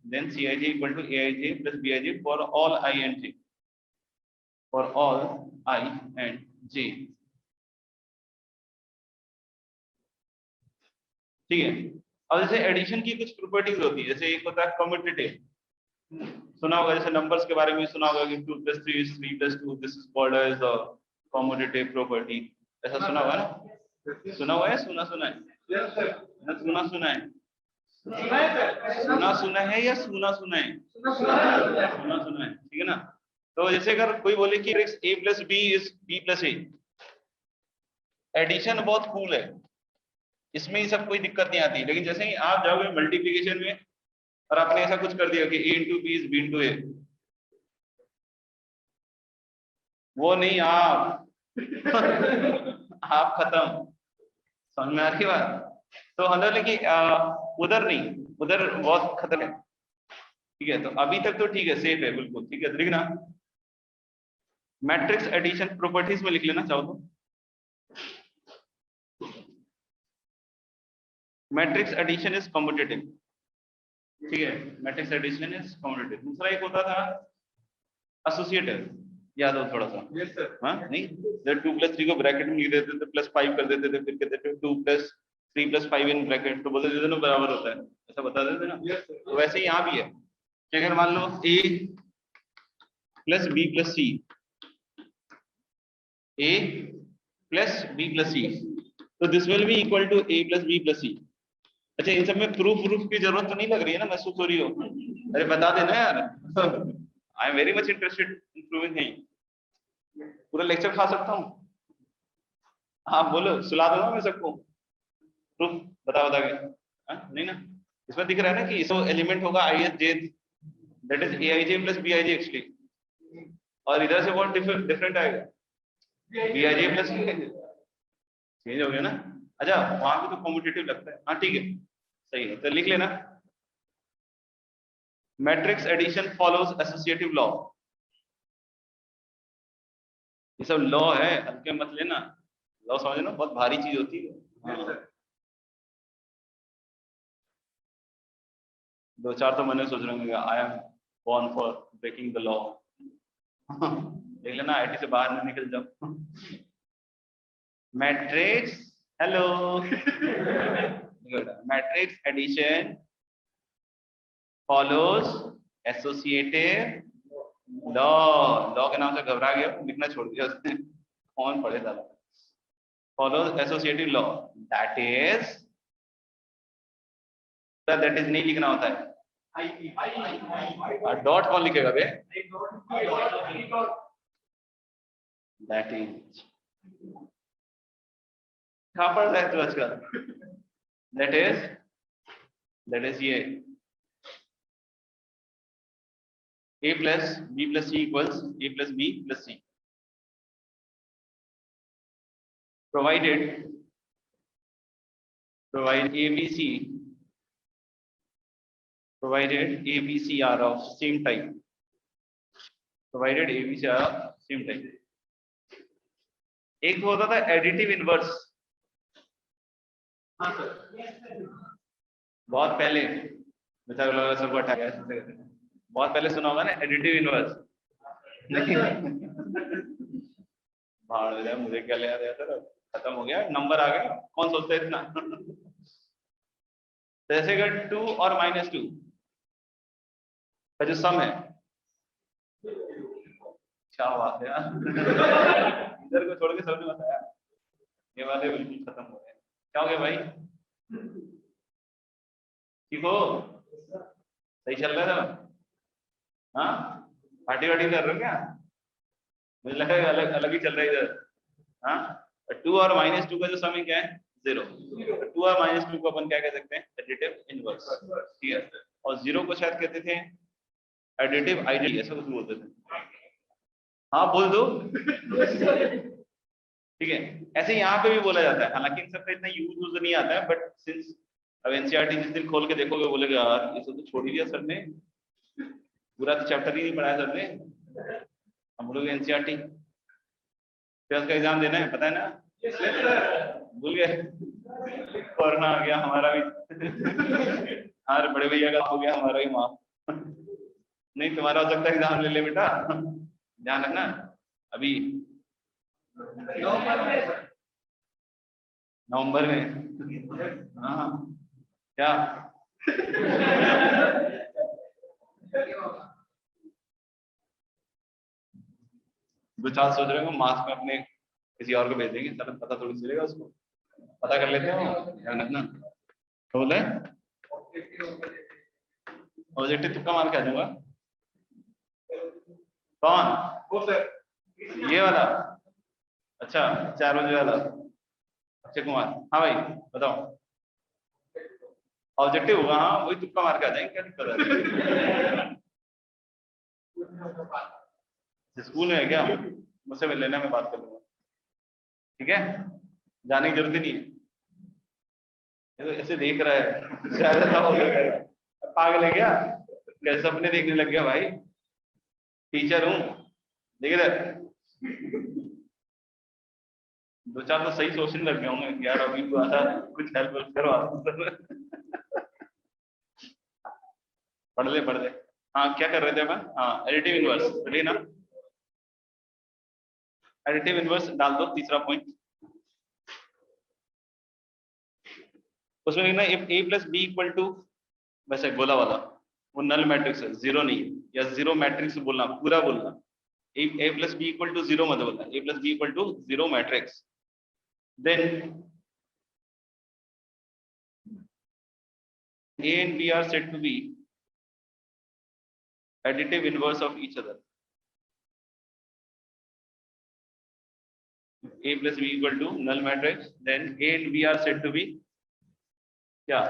then Cij equal to Aij plus Bij for all I and j, for all I and j, ठीक है। अब जैसे addition की कुछ properties होती है, जैसे एक होता है कम्यूटेटिव, सुना होगा, जैसे नंबर्स के बारे में सुना होगा कि 2 + 3 is 3 + 2, this is called as a commutative property, ऐसा सुना होगा ना? सुना हुआ है, सुना सुना है, सुना सुना है, सुना सुना है या सुना सुना है? सुना सुना है, ठीक है ना। तो जैसे अगर कोई बोले कि a + b is b + a, addition बहुत कूल है, इसमें ही सब कोई दिक्कत नहीं आती, लेकिन जैसे ही आप जाओगे मल्टीप्लिकेशन में और आपने ऐसा कुछ कर दिया कि a × b is b × a, वो नहीं, आप खत्म, समझ में आ रही बात? तो मतलब लेकिन उधर नहीं, उधर बहुत खतरा है, ठीक है। तो अभी तक तो ठीक है, सेफ है बिल्कुल, ठीक है। तो लिखना मैट्रिक्स एडिशन प्रॉपर्टीज में लिख लेना चाहो तो, मैट्रिक्स एडिशन इज कम्यूटेटिव, ठीक है, मैट्रिक्स एडिशन इज कम्यूटेटिव। दूसरा एक होता था एसोसिएटिव, याद हो थोड़ा सा? Yes sir. हाँ नहीं, जब 2 + 3 को ब्रैकेट में लिख देते थे, +5 कर देते थे, फिर कहते थे 2 + 3 + 5 इन ब्रैकेट, तो बोलते थे दोनों बराबर होता है, ऐसा बता देते ना। yes, तो वैसे ही यहाँ भी है कि अगर मान लो a + b + c, a + b + c, तो this will be equal to a + b + c। अच्छा, इन सब में प्रूफ की जरूरत तो नहीं लग रही है ना, महसूस हो रही हो? अरे बता देना यार, I am very much interested in proving thing. पूरा लेक्चर खा सकता हूँ, हाँ बोलो, सुला दूंगा मैं सबको, प्रूफ बता के। नहीं ना, इसमें दिख रहा है ना कि इसमें एलिमेंट होगा i j, that is aij + bij actually, और इधर से बहुत डिफरेंट आएगा, bij + चेंज हो गया ना। अच्छा, वहां पे तो कॉम्पिटिटिव लगता है, हाँ ठीक है, सही है। तो लिख लेना matrix addition follows associative law, ये सब लॉ है, हल्के मत लेना, लॉ समझना बहुत भारी चीज होती है। हाँ। 2-4 तो मैंने सोच रहा हूँ I am born for breaking the law, देख लेना आईटी से बाहर नहीं निकल जाओ। Matrix, hello, matrix addition follows associative law, law के नाम से घबरा गया, लिखना छोड़ दिया उसने, कौन पढ़े था। Follows associative law, that is नहीं लिखना होता है, डॉट कौन लिखेगा बे? दैट इज, कहाँ पढ़ रहा है तू आजकल? दैट इज ये a + b + c equals a + b + c, provided ABC are of same type, provided ABC are of same type। एक होता था एडिटिव इनवर्स, हाँ सर, बहुत पहले सबको हटाया, बहुत पहले सुना होगा ना एडिटिव इनवर्स, नहीं भाड़ में जाए, मुझे क्या ले आया था, खत्म हो गया, नंबर आ गया, कौन सोचता है इतना। जैसे अगर 2 और -2 का जो सम है, क्या बात है यार, इधर को छोड़ के सबने बताया, ये वाले बिल्कुल खत्म हो गए। क्या हो गया भाई, ठीक हो, सही चल रहा था? हाँ, पार्टी वार्टी कर रहे हो क्या? मुझे लगा अलग अलग ही चल रहा है इधर। हाँ 2 और -2 का जो सम है क्या है 0। 2 और -2 को अपन क्या कह सकते हैं एडिटिव इनवर्स, ठीक है। और 0 को शायद कहते थे एडिटिव आइडेंटिटी, ऐसा कुछ बोलते थे। हाँ बोल दो ठीक है। ऐसे यहाँ पे भी बोला जाता है, हालांकि इन सब का इतना यूज नहीं आता है, बट सिंस अब एनसीईआरटी जिस दिन खोल के देखोगे बोलेगा यार ये सब तो छोड़ ही दिया सर ने, पूरा तो चैप्टर ही नहीं पढ़ाया सर ने। हम बोलोगे एनसीईआरटी, ट्वेल्थ का एग्जाम देना है पता है ना, भूल गए। कोरोना आ गया हमारा भी हमारे बड़े भैया का हो गया, हमारा भी माफ नहीं, तुम्हारा हो सकता है एग्जाम ले ले बेटा, ध्यान रखना। अभी नवंबर में, हाँ क्या दो चार सोच रहे हो मार्च में अपने किसी और को भेज देंगे, चलो पता थोड़ी चलेगा उसको, पता कर लेते हो, ध्यान रखना। तो बोले ऑब्जेक्टिव तुक्का मार के आ जाऊंगा। कौन ये वाला? अच्छा 4 बजे वाला, अक्षय कुमार। हाँ भाई बताओ, ऑब्जेक्टिव होगा, हाँ वही तुक्का मार के आ जाएंगे, क्या दिक्कत है। स्कूल में है क्या? मुझसे मिल लेना, मैं बात कर लूंगा, ठीक है। जाने की जरूरत ही नहीं है, ये तो ऐसे देख रहा है शायद ऐसा हो गया, पागल है क्या, कैसे सपने देखने लग गया भाई, टीचर हूँ देख रहे। दो चार तो सही सोचने लग गए होंगे यार, अभी तो आता कुछ हेल्प करवा पढ़ ले। हाँ क्या कर रहे थे अपन? हाँ एडिटिव इनवर्स, चलिए ना, एडिटिव इनवर्स डाल दो, तीसरा पॉइंट। उसमें लिखना if a plus B equal to, वैसे गोला वाला वो नल मैट्रिक्स है, जीरो नहीं है, या जीरो मैट्रिक्स बोलना, पूरा बोलना। a plus B equal to zero मत बोलना, a plus B equal to zero matrix, then a and b are said to be additive inverse of each other. A plus b equal to null matrix, then a and b are said to be yeah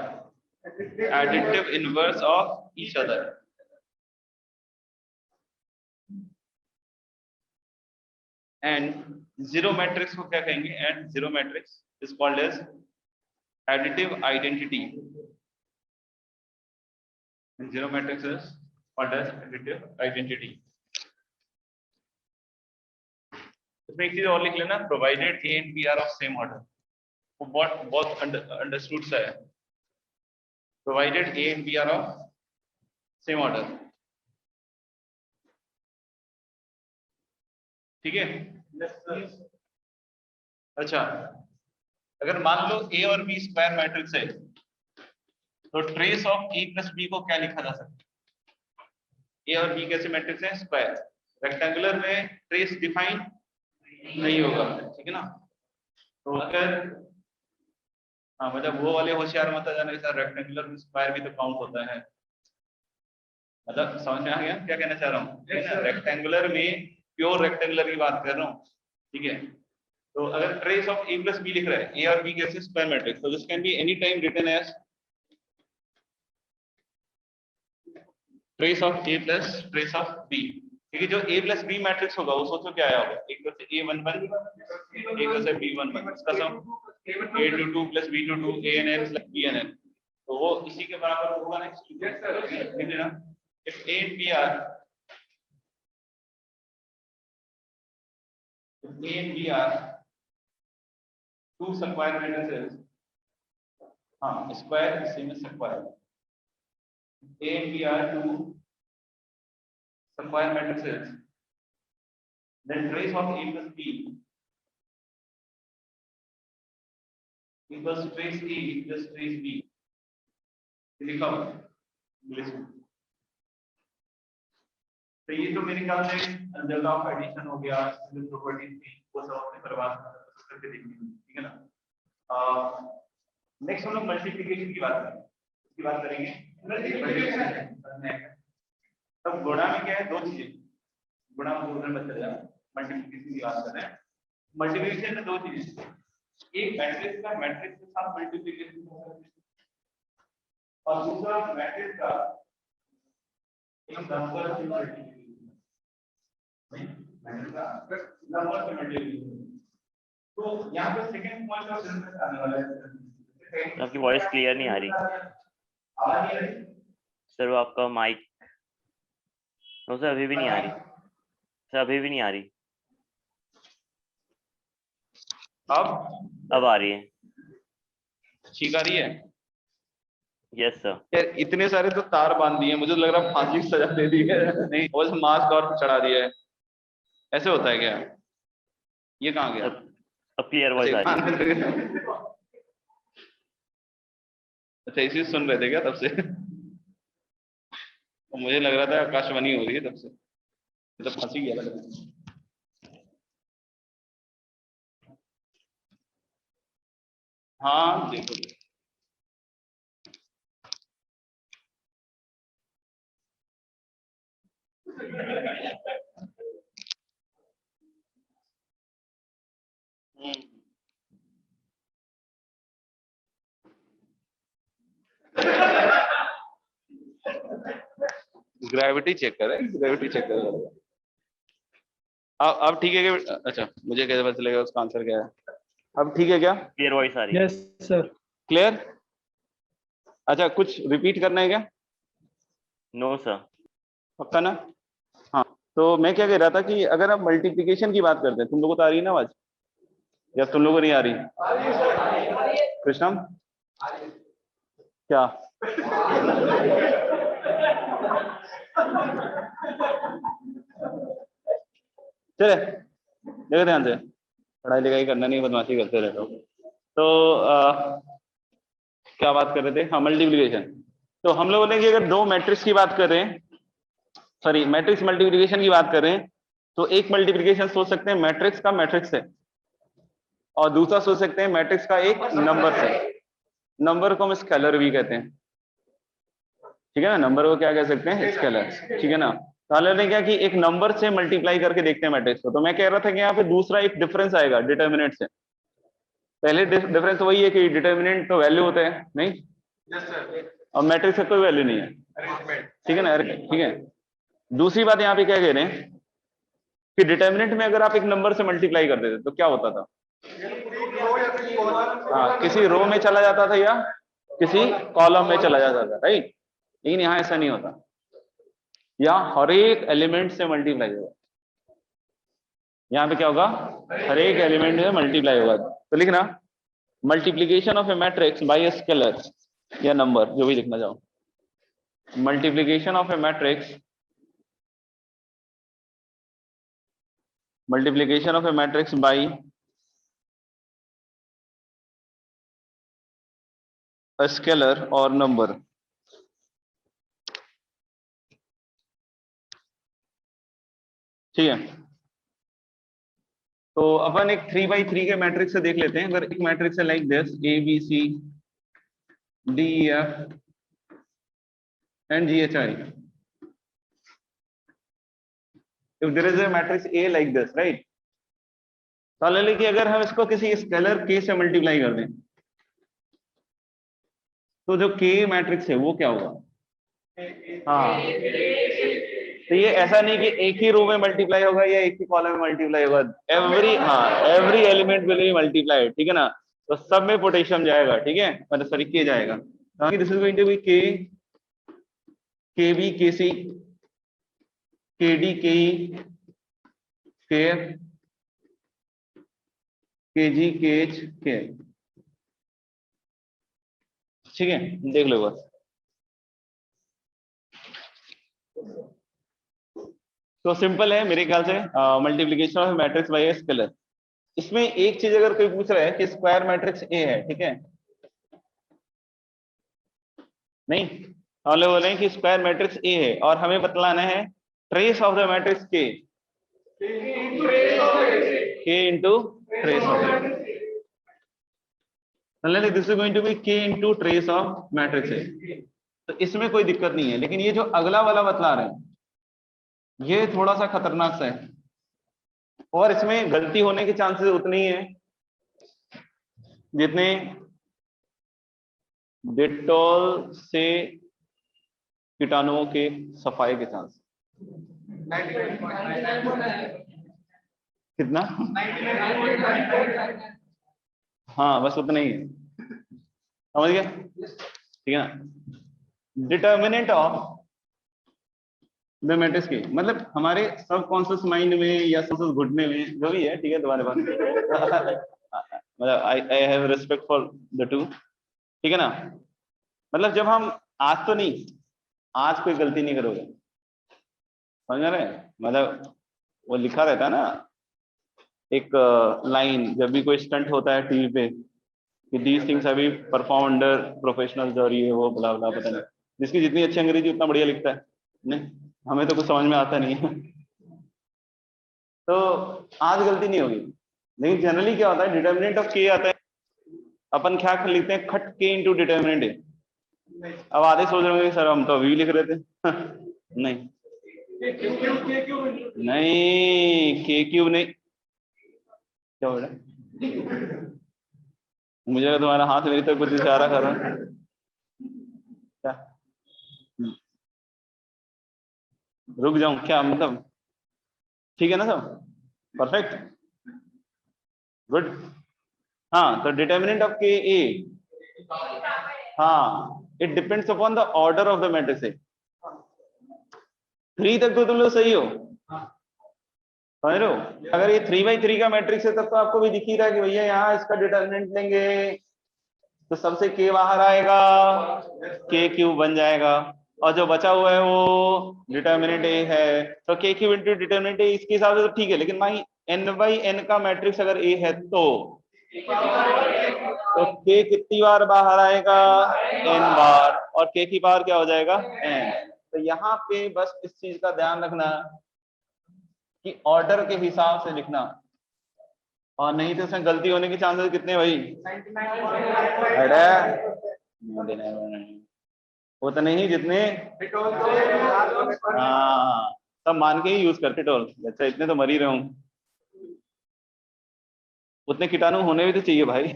additive inverse of each other. And zero matrix को क्या कहेंगे? And zero matrix is called as additive identity. And zero matrix is called as additive identity. इसमें एक चीज और लिख लेना, provided A and B are of same order. वो बहुत understood सा है, provided A and B are of same order, ठीक है। अच्छा अगर मान लो A और B स्क्वायर मैट्रिक्स है, तो trace of A plus B को क्या लिखा जा सकता है? A और B कैसे मैट्रिक्स है? स्क्वायर। रेक्टेंगुलर में ट्रेस डिफाइन नहीं होगा, ठीक है ना। तो अगर हाँ मतलब वो वाले होशियार मत आ जाना, रेक्टेंगुलर में स्क्वायर भी तो काउंट होता है, मतलब समझ में आ गया क्या कहना चाह रहा हूँ? रेक्टेंगुलर में प्योर रेक्टेंगुलर की बात कर रहा हूँ, ठीक है। तो अगर trace of A plus B लिख रहा है, A और B कैसे स्क्वायर मैट्रिक्स, तो this can be any time written as trace of A plus trace of B, ठीक है। जो A प्लस B मैट्रिक्स होगा वो सोचो क्या आया होगा, एक तो से A11 एक तो से B11, इसका सम A22 plus B22 ANN plus BNN, तो वो इसी के बराबर होगा ना, ठीक है ना। If A and B are two square matrices, हाँ स्क्वायर सेम है square, A and B are two square matrices, then trace of A plus B equals trace A plus trace B, लिखा हुआ इंग्लिश में। तो ये तो मेरे ख्याल से अलजेब्रा ऑफ एडिशन हो गया, सिंगल प्रॉपर्टी थी, वो सब अपने परिवार करके देखनी, ठीक है ना। नेक्स्ट हम लोग मल्टीप्लिकेशन की बात करेंगे, इसकी बात करेंगे। तब गुणा में क्या है, दो चीजें, गुणा में उधर मत चले जाना, मल्टीप्लिकेशन की बात कर रहे हैं। मल्टीप्लिकेशन में दो चीजें, एक मैट्रिक्स का मैट्रिक्स के साथ मल्टीप्लिकेशन हो सकता है और दूसरा मैट्रिक्स का एक नंबर से मल्टीप्लिकेशन, मैट्रिक्स का नंबर से मल्टीप्लिकेशन। तो यहाँ पे सेकंड पॉइंट ऑफ डिफरेंस आने वाला है। आपकी वॉइस क्लियर नहीं आ रही आवाज नहीं आ रही सर, वो आपका माइक, नो सर अभी भी नहीं आ रही सर, अभी भी नहीं आ रही। अब आ रही है। ठीक आ रही है? Yes sir. यार इतने सारे तो तार बांध दिए, मुझे तो लग रहा फांसी की सजा दे दी है। नहीं, बस मास्क और चढ़ा दिया है, ऐसे होता है क्या? ये कहाँ गया? अब क्लियर वॉइस आ रही है। अच्छा इसी सुन रहे थे क्या तब से? तो मुझे लग रहा था आकाशवाणी हो रही है तब से, तो फांसी गया लग रहा है। हाँ देखो ग्रेविटी चेक करें, ग्रेविटी चेक करें। अब ठीक है क्या? अच्छा मुझे कैसे पता चलेगा उसका आंसर क्या है? अब ठीक है क्या? क्लियर वॉइस आ रही है। Yes, sir. क्लियर? अच्छा कुछ रिपीट करना है क्या? No sir. पक्का ना? हाँ तो मैं क्या कह रहा था कि अगर आप मल्टीप्लिकेशन की बात करते हैं, तुम लोगों को तो आ रही है ना आवाज, या तुम लोगों को नहीं आ रही? कृष्णम क्या? चले देखो ध्यान से, पढ़ाई लिखाई करना नहीं, बदमाशी करते रहते हो। तो क्या बात कर रहे थे? हाँ मल्टीप्लिकेशन। तो हम लोगों ने कि अगर दो मैट्रिक्स की बात कर रहे हैं, सॉरी मैट्रिक्स मल्टीप्लिकेशन की बात कर रहे हैं, तो एक मल्टीप्लिकेशन सोच सकते हैं मैट्रिक्स का मैट्रिक्स से, और दूसरा सोच सकते हैं मैट्रिक्स का एक नंबर से। नंबर को हम स्केलर भी कहते हैं, ठीक है ना? नंबर को क्या कह सकते हैं? स्केलर, ठीक है ना? तो हमने क्या कि एक नंबर से मल्टीप्लाई करके देखते हैं मैट्रिक्स को। तो मैं कह रहा था कि यहाँ पे दूसरा एक डिफरेंस आएगा डिटर्मिनेंट से। पहले डिफरेंस वही है कि डिटर्मिनेंट तो वैल्यू होते हैं, नहीं? और मैट्रिक्स का कोई वैल्यू नहीं है, ठीक है ना? ठीक है। दूसरी बात यहाँ पे क्या कह रहे हैं कि डिटर्मिनेंट में अगर आप एक नंबर से मल्टीप्लाई कर देते तो क्या होता था? हाँ किसी रो में चला जाता था या किसी कॉलम में चला जाता था, राइट? लेकिन यहाँ ऐसा नहीं होता, यहाँ हर एक एलिमेंट से मल्टीप्लाई होगा। यहाँ पे क्या होगा? हर एक एलिमेंट से मल्टीप्लाई होगा। तो लिखना multiplication of A matrix bye a scalar या नंबर, जो भी लिखना चाहो। Multiplication of A matrix, multiplication of A matrix bye a scalar or number। ठीक है, तो अपन एक 3x3 के मैट्रिक्स से देख लेते हैं। अगर एक मैट्रिक्स है like this A B C D F and G H I, if there is a matrix A like this, right? तो लेकिन अगर हम इसको किसी स्केलर के से मल्टीप्लाई कर दें तो जो के मैट्रिक्स है वो क्या होगा? हाँ तो ये ऐसा नहीं कि एक ही रो में मल्टीप्लाई होगा या एक ही कॉलम में मल्टीप्लाई होगा, every element will be multiplied, ठीक है ना? तो सब में पोटेंशियम जाएगा, ठीक है, मतलब सॉरी के जाएगा। This is going to be K, K B, के सी, के डी, के ई, के एफ, के जी, के एच, के आई, ठीक है? देख लो बस। तो सिंपल है मेरे ख्याल से multiplication of matrix bye scalar. इसमें एक चीज अगर कोई पूछ रहा है कि स्क्वायर मैट्रिक्स ए है, ठीक है? नहीं, हम लोग बोल रहे हैं कि स्क्वायर मैट्रिक्स ए है और हमें बतलाना है trace of the matrix k into trace of, this is going to be k into trace of matrix A. तो इसमें कोई दिक्कत नहीं है, लेकिन ये जो अगला वाला बतला रहे हैं ये थोड़ा सा खतरनाक सा है। और इसमें गलती होने के चांसेस उतने ही हैं जितने डेटॉल से कीटाणुओं के सफाई के चांस। कितना? हाँ बस उतना ही है, समझ गया? ठीक है ना। डिटर्मिनेंट ऑफ द मैट्रिक्स की मतलब हमारे सबकॉन्शियस माइंड में या सबकॉन्शियस घुटने में जो भी है, ठीक है, तुम्हारे पास मतलब I have respect for the two, ठीक है ना। मतलब जब हम आज तो नहीं, आज कोई गलती नहीं करोगे, समझ रहे? मतलब वो लिखा रहता है ना एक लाइन जब भी कोई स्टंट होता है टीवी पे कि these things have been perform under professionals और ये वो ब्ला ब्ला, पता नहीं जिसकी जितनी अच्छी अंग्रेजी उतना बढ़िया लिखता है। नहीं, हमें तो कुछ समझ में आता नहीं है तो आज गलती नहीं होगी। लेकिन जनरली क्या होता है, डिटर्मिनेंट ऑफ के आता है, अपन क्या लिखते हैं, खट के इंटू डिटर्मिनेंट है। अब आधे सोच रहे होंगे सर हम तो अभी भी लिख रहे थे नहीं नहीं, के क्यूब नहीं, क्या बोल रहे? मुझे लगा तुम्हारा हाथ मेरी तरफ कुछ इशारा कर रहा है क्या? रुक जाऊं क्या मतलब? ठीक है ना सब? Perfect, good. हाँ तो डिटर्मिनेंट ऑफ के ए, हाँ it depends upon the order of the matrix. 3 तक तो तुम लोग सही हो, समझ रहे हो? अगर ये 3x3 का मैट्रिक्स है तब तो आपको भी दिख ही रहा है कि भैया यहाँ इसका डिटर्मिनेंट लेंगे तो सबसे के बाहर आएगा, के क्यूब बन जाएगा, और जो बचा हुआ है वो डिटर्मिनेंट ए है, तो के क्यूब इंटू डिटर्मिनेंट ए इसके हिसाब से तो ठीक है। लेकिन भाई n/n का मैट्रिक्स अगर ए है तो के कितनी बार बाहर आएगा, n बार, और के की बार क्या हो जाएगा, n। तो यहाँ पे बस इस चीज का ध्यान रखना कि ऑर्डर के हिसाब से लिखना, और नहीं तो उसमें गलती होने के चांसेस कितने भाई? उतने ही जितने, हाँ सब मान के ही यूज करते टोल। अच्छा इतने तो मर ही रहे हूँ, उतने कीटाणु होने भी तो चाहिए भाई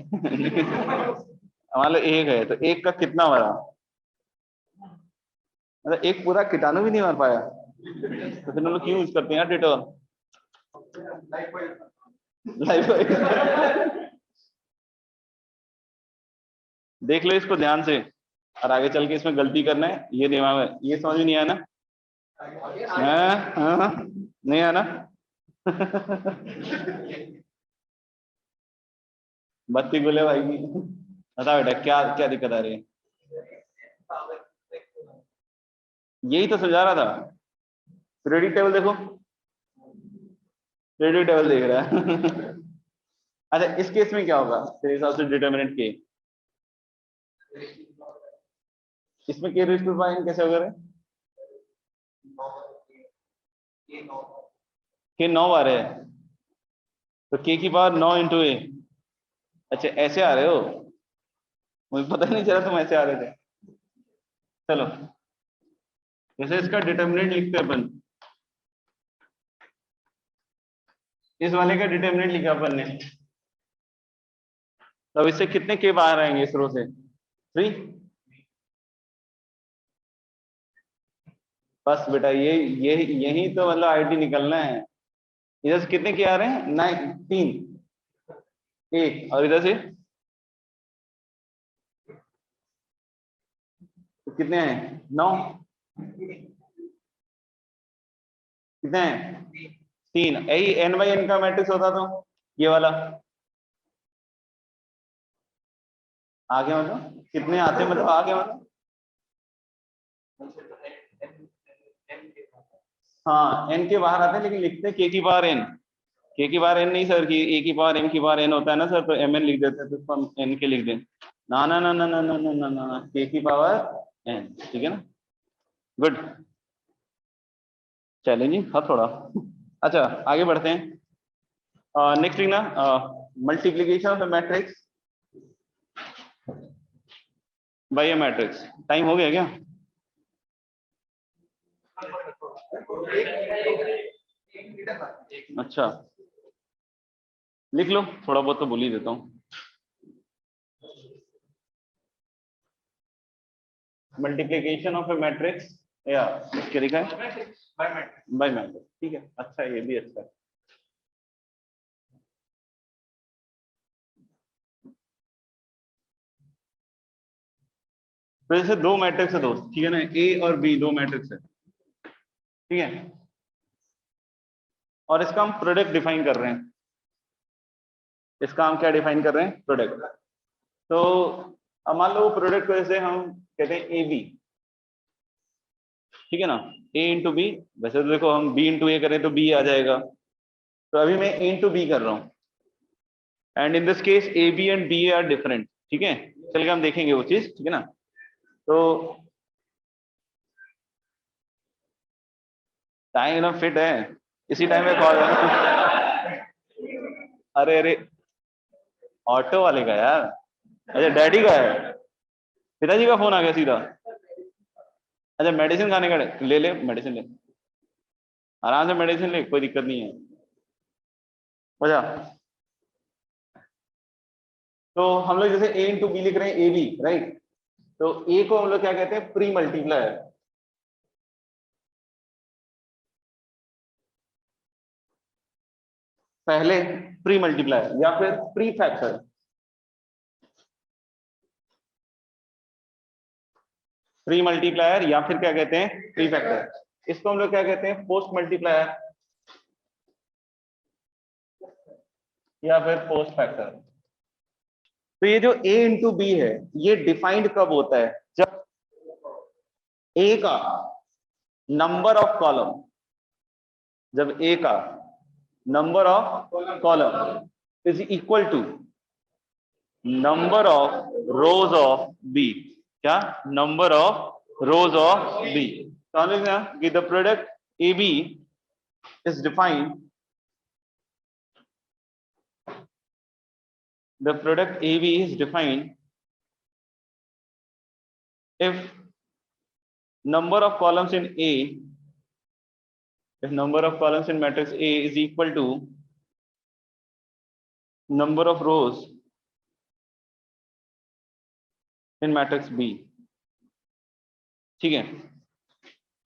मान लो एक है तो एक का कितना मरा, मतलब एक पूरा कीटाणु भी नहीं मार पाया, तो फिर हम लोग क्यों यूज करते हैं डेटॉल? देख लो इसको ध्यान से, और आगे चल के इसमें गलती करना है ये दिमाग में, ये समझ में नहीं आया ना? नहीं आना बत्ती गुले भाई की, बता बेटा क्या क्या दिक्कत आ रही है? यही तो समझा रहा था। पीरियोडिक टेबल देखो, पीरियोडिक टेबल देख रहा है अच्छा इस केस में क्या होगा तेरे हिसाब से डिटर्मिनेंट के? इसमें के रेज़ टू पावर n कैसे होगा रे? के 9 बार है तो के की पावर 9 इंटू ए। अच्छा ऐसे आ रहे हो, मुझे पता नहीं चला तुम ऐसे आ रहे थे। चलो जैसे इसका डिटर्मिनेंट लिखते हैं अपन, इस वाले का डिटर्मिनेंट लिखा अपन ने, तो अब इससे कितने के बाहर आएंगे इस रो से? 3। बस बेटा ये यही तो मतलब आईडी निकलना है। इधर से कितने के आ रहे हैं? 9, 3, 1, और इधर से तो कितने हैं? 9, कितने हैं? 3। यही n/n का मैट्रिक्स होता तो ये वाला आगे, मतलब कितने आते हैं, मतलब आगे मतलब हाँ n के बाहर आते हैं, लेकिन लिखते हैं के की पावर n। के की पावर n नहीं सर, कि a की पावर m की पावर n होता है ना सर, तो mn लिख देते हैं, तो इसको हम n के लिख दें। ना ना ना ना ना ना ना ना ना, के की पावर n, ठीक है ना? गुड, चैलेंजिंग था थोड़ा अच्छा आगे बढ़ते हैं। नेक्स्ट लिखना multiplication of the matrix bye a matrix. Time हो गया क्या? अच्छा लिख लो, थोड़ा बहुत तो भूल ही देता हूँ। मल्टीप्लीकेशन ऑफ ए मैट्रिक्स या क्या लिखा है? By matrix. ठीक है, अच्छा है, ये भी अच्छा है। तो जैसे दो मैट्रिक्स है दोस्त, ठीक है ना, ए और बी दो मैट्रिक्स है, ठीक है, और इसका हम प्रोडक्ट डिफाइन कर रहे हैं। इसका हम क्या डिफाइन कर रहे हैं? प्रोडक्ट। तो अब मान लो प्रोडक्ट को जैसे हम कहते हैं ए बी, ठीक है ना, ए इंटू बी। वैसे तो देखो हम बी इंटू ए करें तो बी आ जाएगा, तो अभी मैं ए इंटू बी कर रहा हूँ, and in this case A B and B are different, ठीक है, चल के हम देखेंगे वो चीज, ठीक है ना। तो टाइम एकदम फिट है, इसी टाइम में कॉल है। अरे अरे, ऑटो वाले का यार, अच्छा डैडी का है, पिताजी का फोन आ गया सीधा। अच्छा मेडिसिन खाने का, ले ले मेडिसिन ले, आराम से मेडिसिन ले, कोई दिक्कत नहीं है। अच्छा, तो हम लोग जैसे ए इंटू बी लिख रहे हैं, ए बी, राइट। तो ए को हम लोग क्या कहते हैं? Pre multiplier. पहले प्री मल्टीप्लायर या फिर प्री फैक्टर। प्री मल्टीप्लायर या फिर क्या कहते हैं? Pre factor. इसको हम लोग क्या कहते हैं? पोस्ट मल्टीप्लायर या फिर पोस्ट फैक्टर। तो ये जो a इंटू बी है, ये डिफाइंड कब होता है? जब a का नंबर ऑफ कॉलम, जब a का number of column is equal to number of rows of b। क्या? Number of rows of b। तो हम लिखना कि the product A B is defined, the product AB is defined if number of columns in A, if number of columns in matrix A is equal to number of rows in matrix B। ठीक है,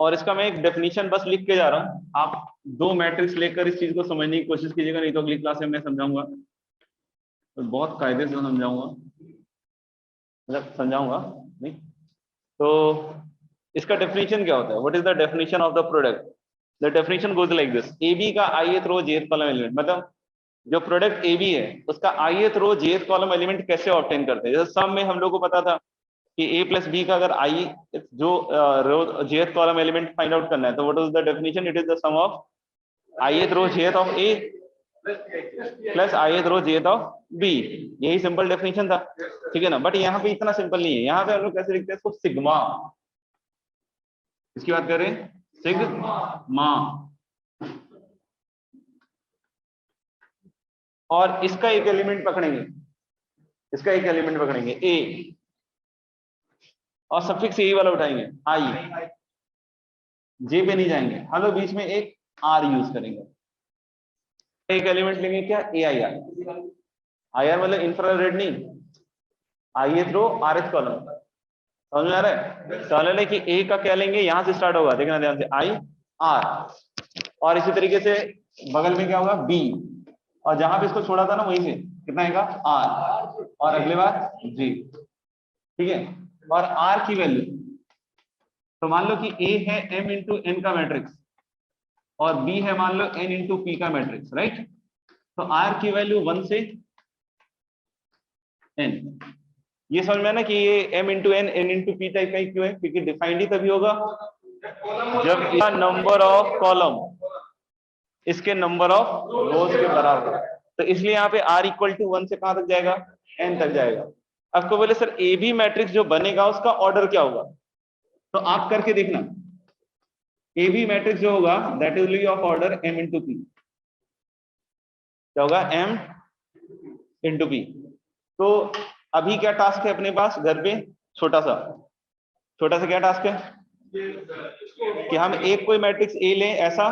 और इसका मैं एक definition बस लिख के जा रहा हूं, आप दो मैट्रिक्स लेकर इस चीज को समझने की कोशिश कीजिएगा, नहीं तो अगली क्लास में मैं समझाऊंगा, तो बहुत कायदे से समझाऊंगा, मतलब समझाऊंगा नहीं। तो इसका डेफिनेशन क्या होता है? What is the definition of the product? The definition goes like this, A B का ith row jth column element, मतलब जो प्रोडक्ट ए बी है उसका ith row jth column element कैसे ऑब्टेन करते हैं? जैसे सम में हम लोग को पता था कि a प्लस बी का अगर i जो row jth column element find out करना है, तो what is the definition? It is the sum of ith row jth of a plus ith row jth of b। यही सिंपल डेफिनेशन था, ठीक है ना। बट यहाँ पे इतना सिंपल नहीं है, यहाँ पे हम लोग कैसे लिखते हैं इसको? सिग्मा। इसकी बात करें, सिग्मा। और इसका एक एलिमेंट पकड़ेंगे, इसका एक एलिमेंट पकड़ेंगे a, और सफिक्स यही वाला उठाएंगे i, j पे नहीं जाएंगे, हम लोग बीच में एक r यूज करेंगे। एक एलिमेंट लेंगे क्या? air। ir मतलब इंफ्रारेड नहीं, ith रो rth कॉलम, समझ में आ रहा है? तो लें कि a का क्या लेंगे, यहां से स्टार्ट होगा, देखना ध्यान से, i r, और इसी तरीके से बगल में क्या होगा? b, और जहां पे इसको छोड़ा था ना वहीं से कितना आएगा? r, और अगले बार g, ठीक है। और r की वैल्यू, तो मान लो कि a है m इंटू n का मैट्रिक्स और b है मान लो n इंटू p का मैट्रिक्स, राइट। तो r की वैल्यू 1 से n, ये समझ में है ना कि ये m into n n into p type का ही क्यों है? क्योंकि डिफाइंड ही तभी होगा जब इसका नंबर ऑफ कॉलम इसके नंबर ऑफ रोज के बराबर, तो इसलिए यहाँ पे r इक्वल टू 1 से कहां तक जाएगा? n तक जाएगा। अब को बोले सर ए बी मैट्रिक्स जो बनेगा उसका ऑर्डर क्या होगा? तो आप करके देखना, ए बी मैट्रिक्स जो होगा that is will of order m into p। क्या होगा? m into p। तो अभी क्या टास्क है अपने पास घर पे? छोटा सा क्या टास्क है कि हम एक कोई मैट्रिक्स ए लें ऐसा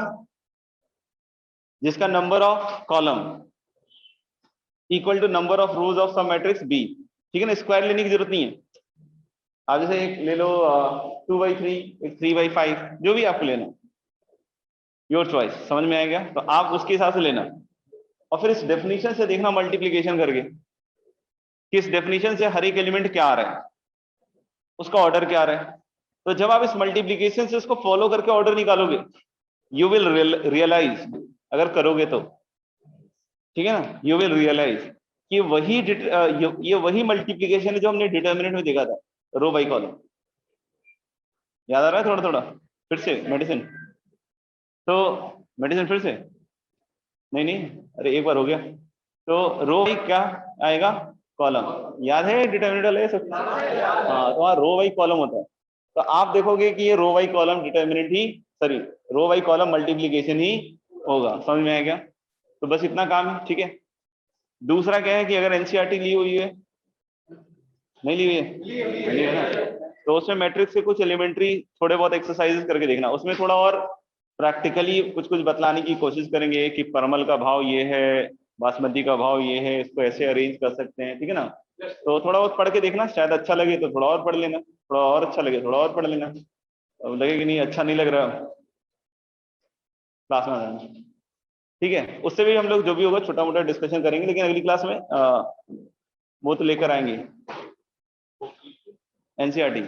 जिसका number of column equal to number of rows of some matrix B, ठीक है ना, स्क्वायर लेने की जरूरत नहीं है। आप जैसे एक ले लो 2/3, एक 3/5, जो भी आपको लेना, योर चॉइस, समझ में आएगा? तो आप उसके हिसाब से लेना और फिर इस डेफिनेशन से देखना मल्टीप्लीकेशन करके कि इस डेफिनेशन से हर एक एलिमेंट क्या आ रहा है, उसका ऑर्डर क्या आ रहा है। तो जब आप इस मल्टीप्लीकेशन से उसको फॉलो करके ऑर्डर निकालोगे, यू विल रियलाइज, अगर करोगे तो, ठीक है ना, यू विल रियलाइज कि वही ये वही मल्टीप्लीकेशन है जो हमने डिटर्मिनेंट में देखा था, रो बाई कॉलम। याद आ रहा है थोड़ा थोड़ा? फिर से मेडिसिन, तो मेडिसिन फिर से नहीं नहीं, अरे एक बार हो गया। तो रो बाई क्या आएगा? कॉलम। याद है डिटर्मिनेंट वाला ये सब? हाँ, तो वहाँ रो बाई कॉलम होता है। तो आप देखोगे कि ये रो बाई कॉलम डिटर्मिनेंट ही, sorry, row by column multiplication ही होगा। समझ में आएगा? तो बस इतना काम है, ठीक है। दूसरा क्या है कि अगर एनसीईआरटी ली हुई है, नहीं ली हुई है, नहीं है ना, तो उसमें मैट्रिक्स के कुछ एलिमेंट्री थोड़े बहुत एक्सरसाइजेस करके देखना। उसमें थोड़ा और प्रैक्टिकली कुछ कुछ बतलाने की कोशिश करेंगे कि परमल का भाव ये है, बासमती का भाव ये है, इसको ऐसे अरेंज कर सकते हैं, ठीक है ना। तो थोड़ा बहुत पढ़ के देखना, शायद अच्छा लगे तो थोड़ा और पढ़ लेना, थोड़ा और अच्छा लगे थोड़ा और पढ़ लेना। अब लगे कि नहीं अच्छा नहीं लग रहा, क्लास में आ जाना, ठीक है। उससे भी हम लोग जो भी होगा छोटा मोटा डिस्कशन करेंगे, लेकिन अगली क्लास में वो तो लेकर आएंगे एनसीईआरटी।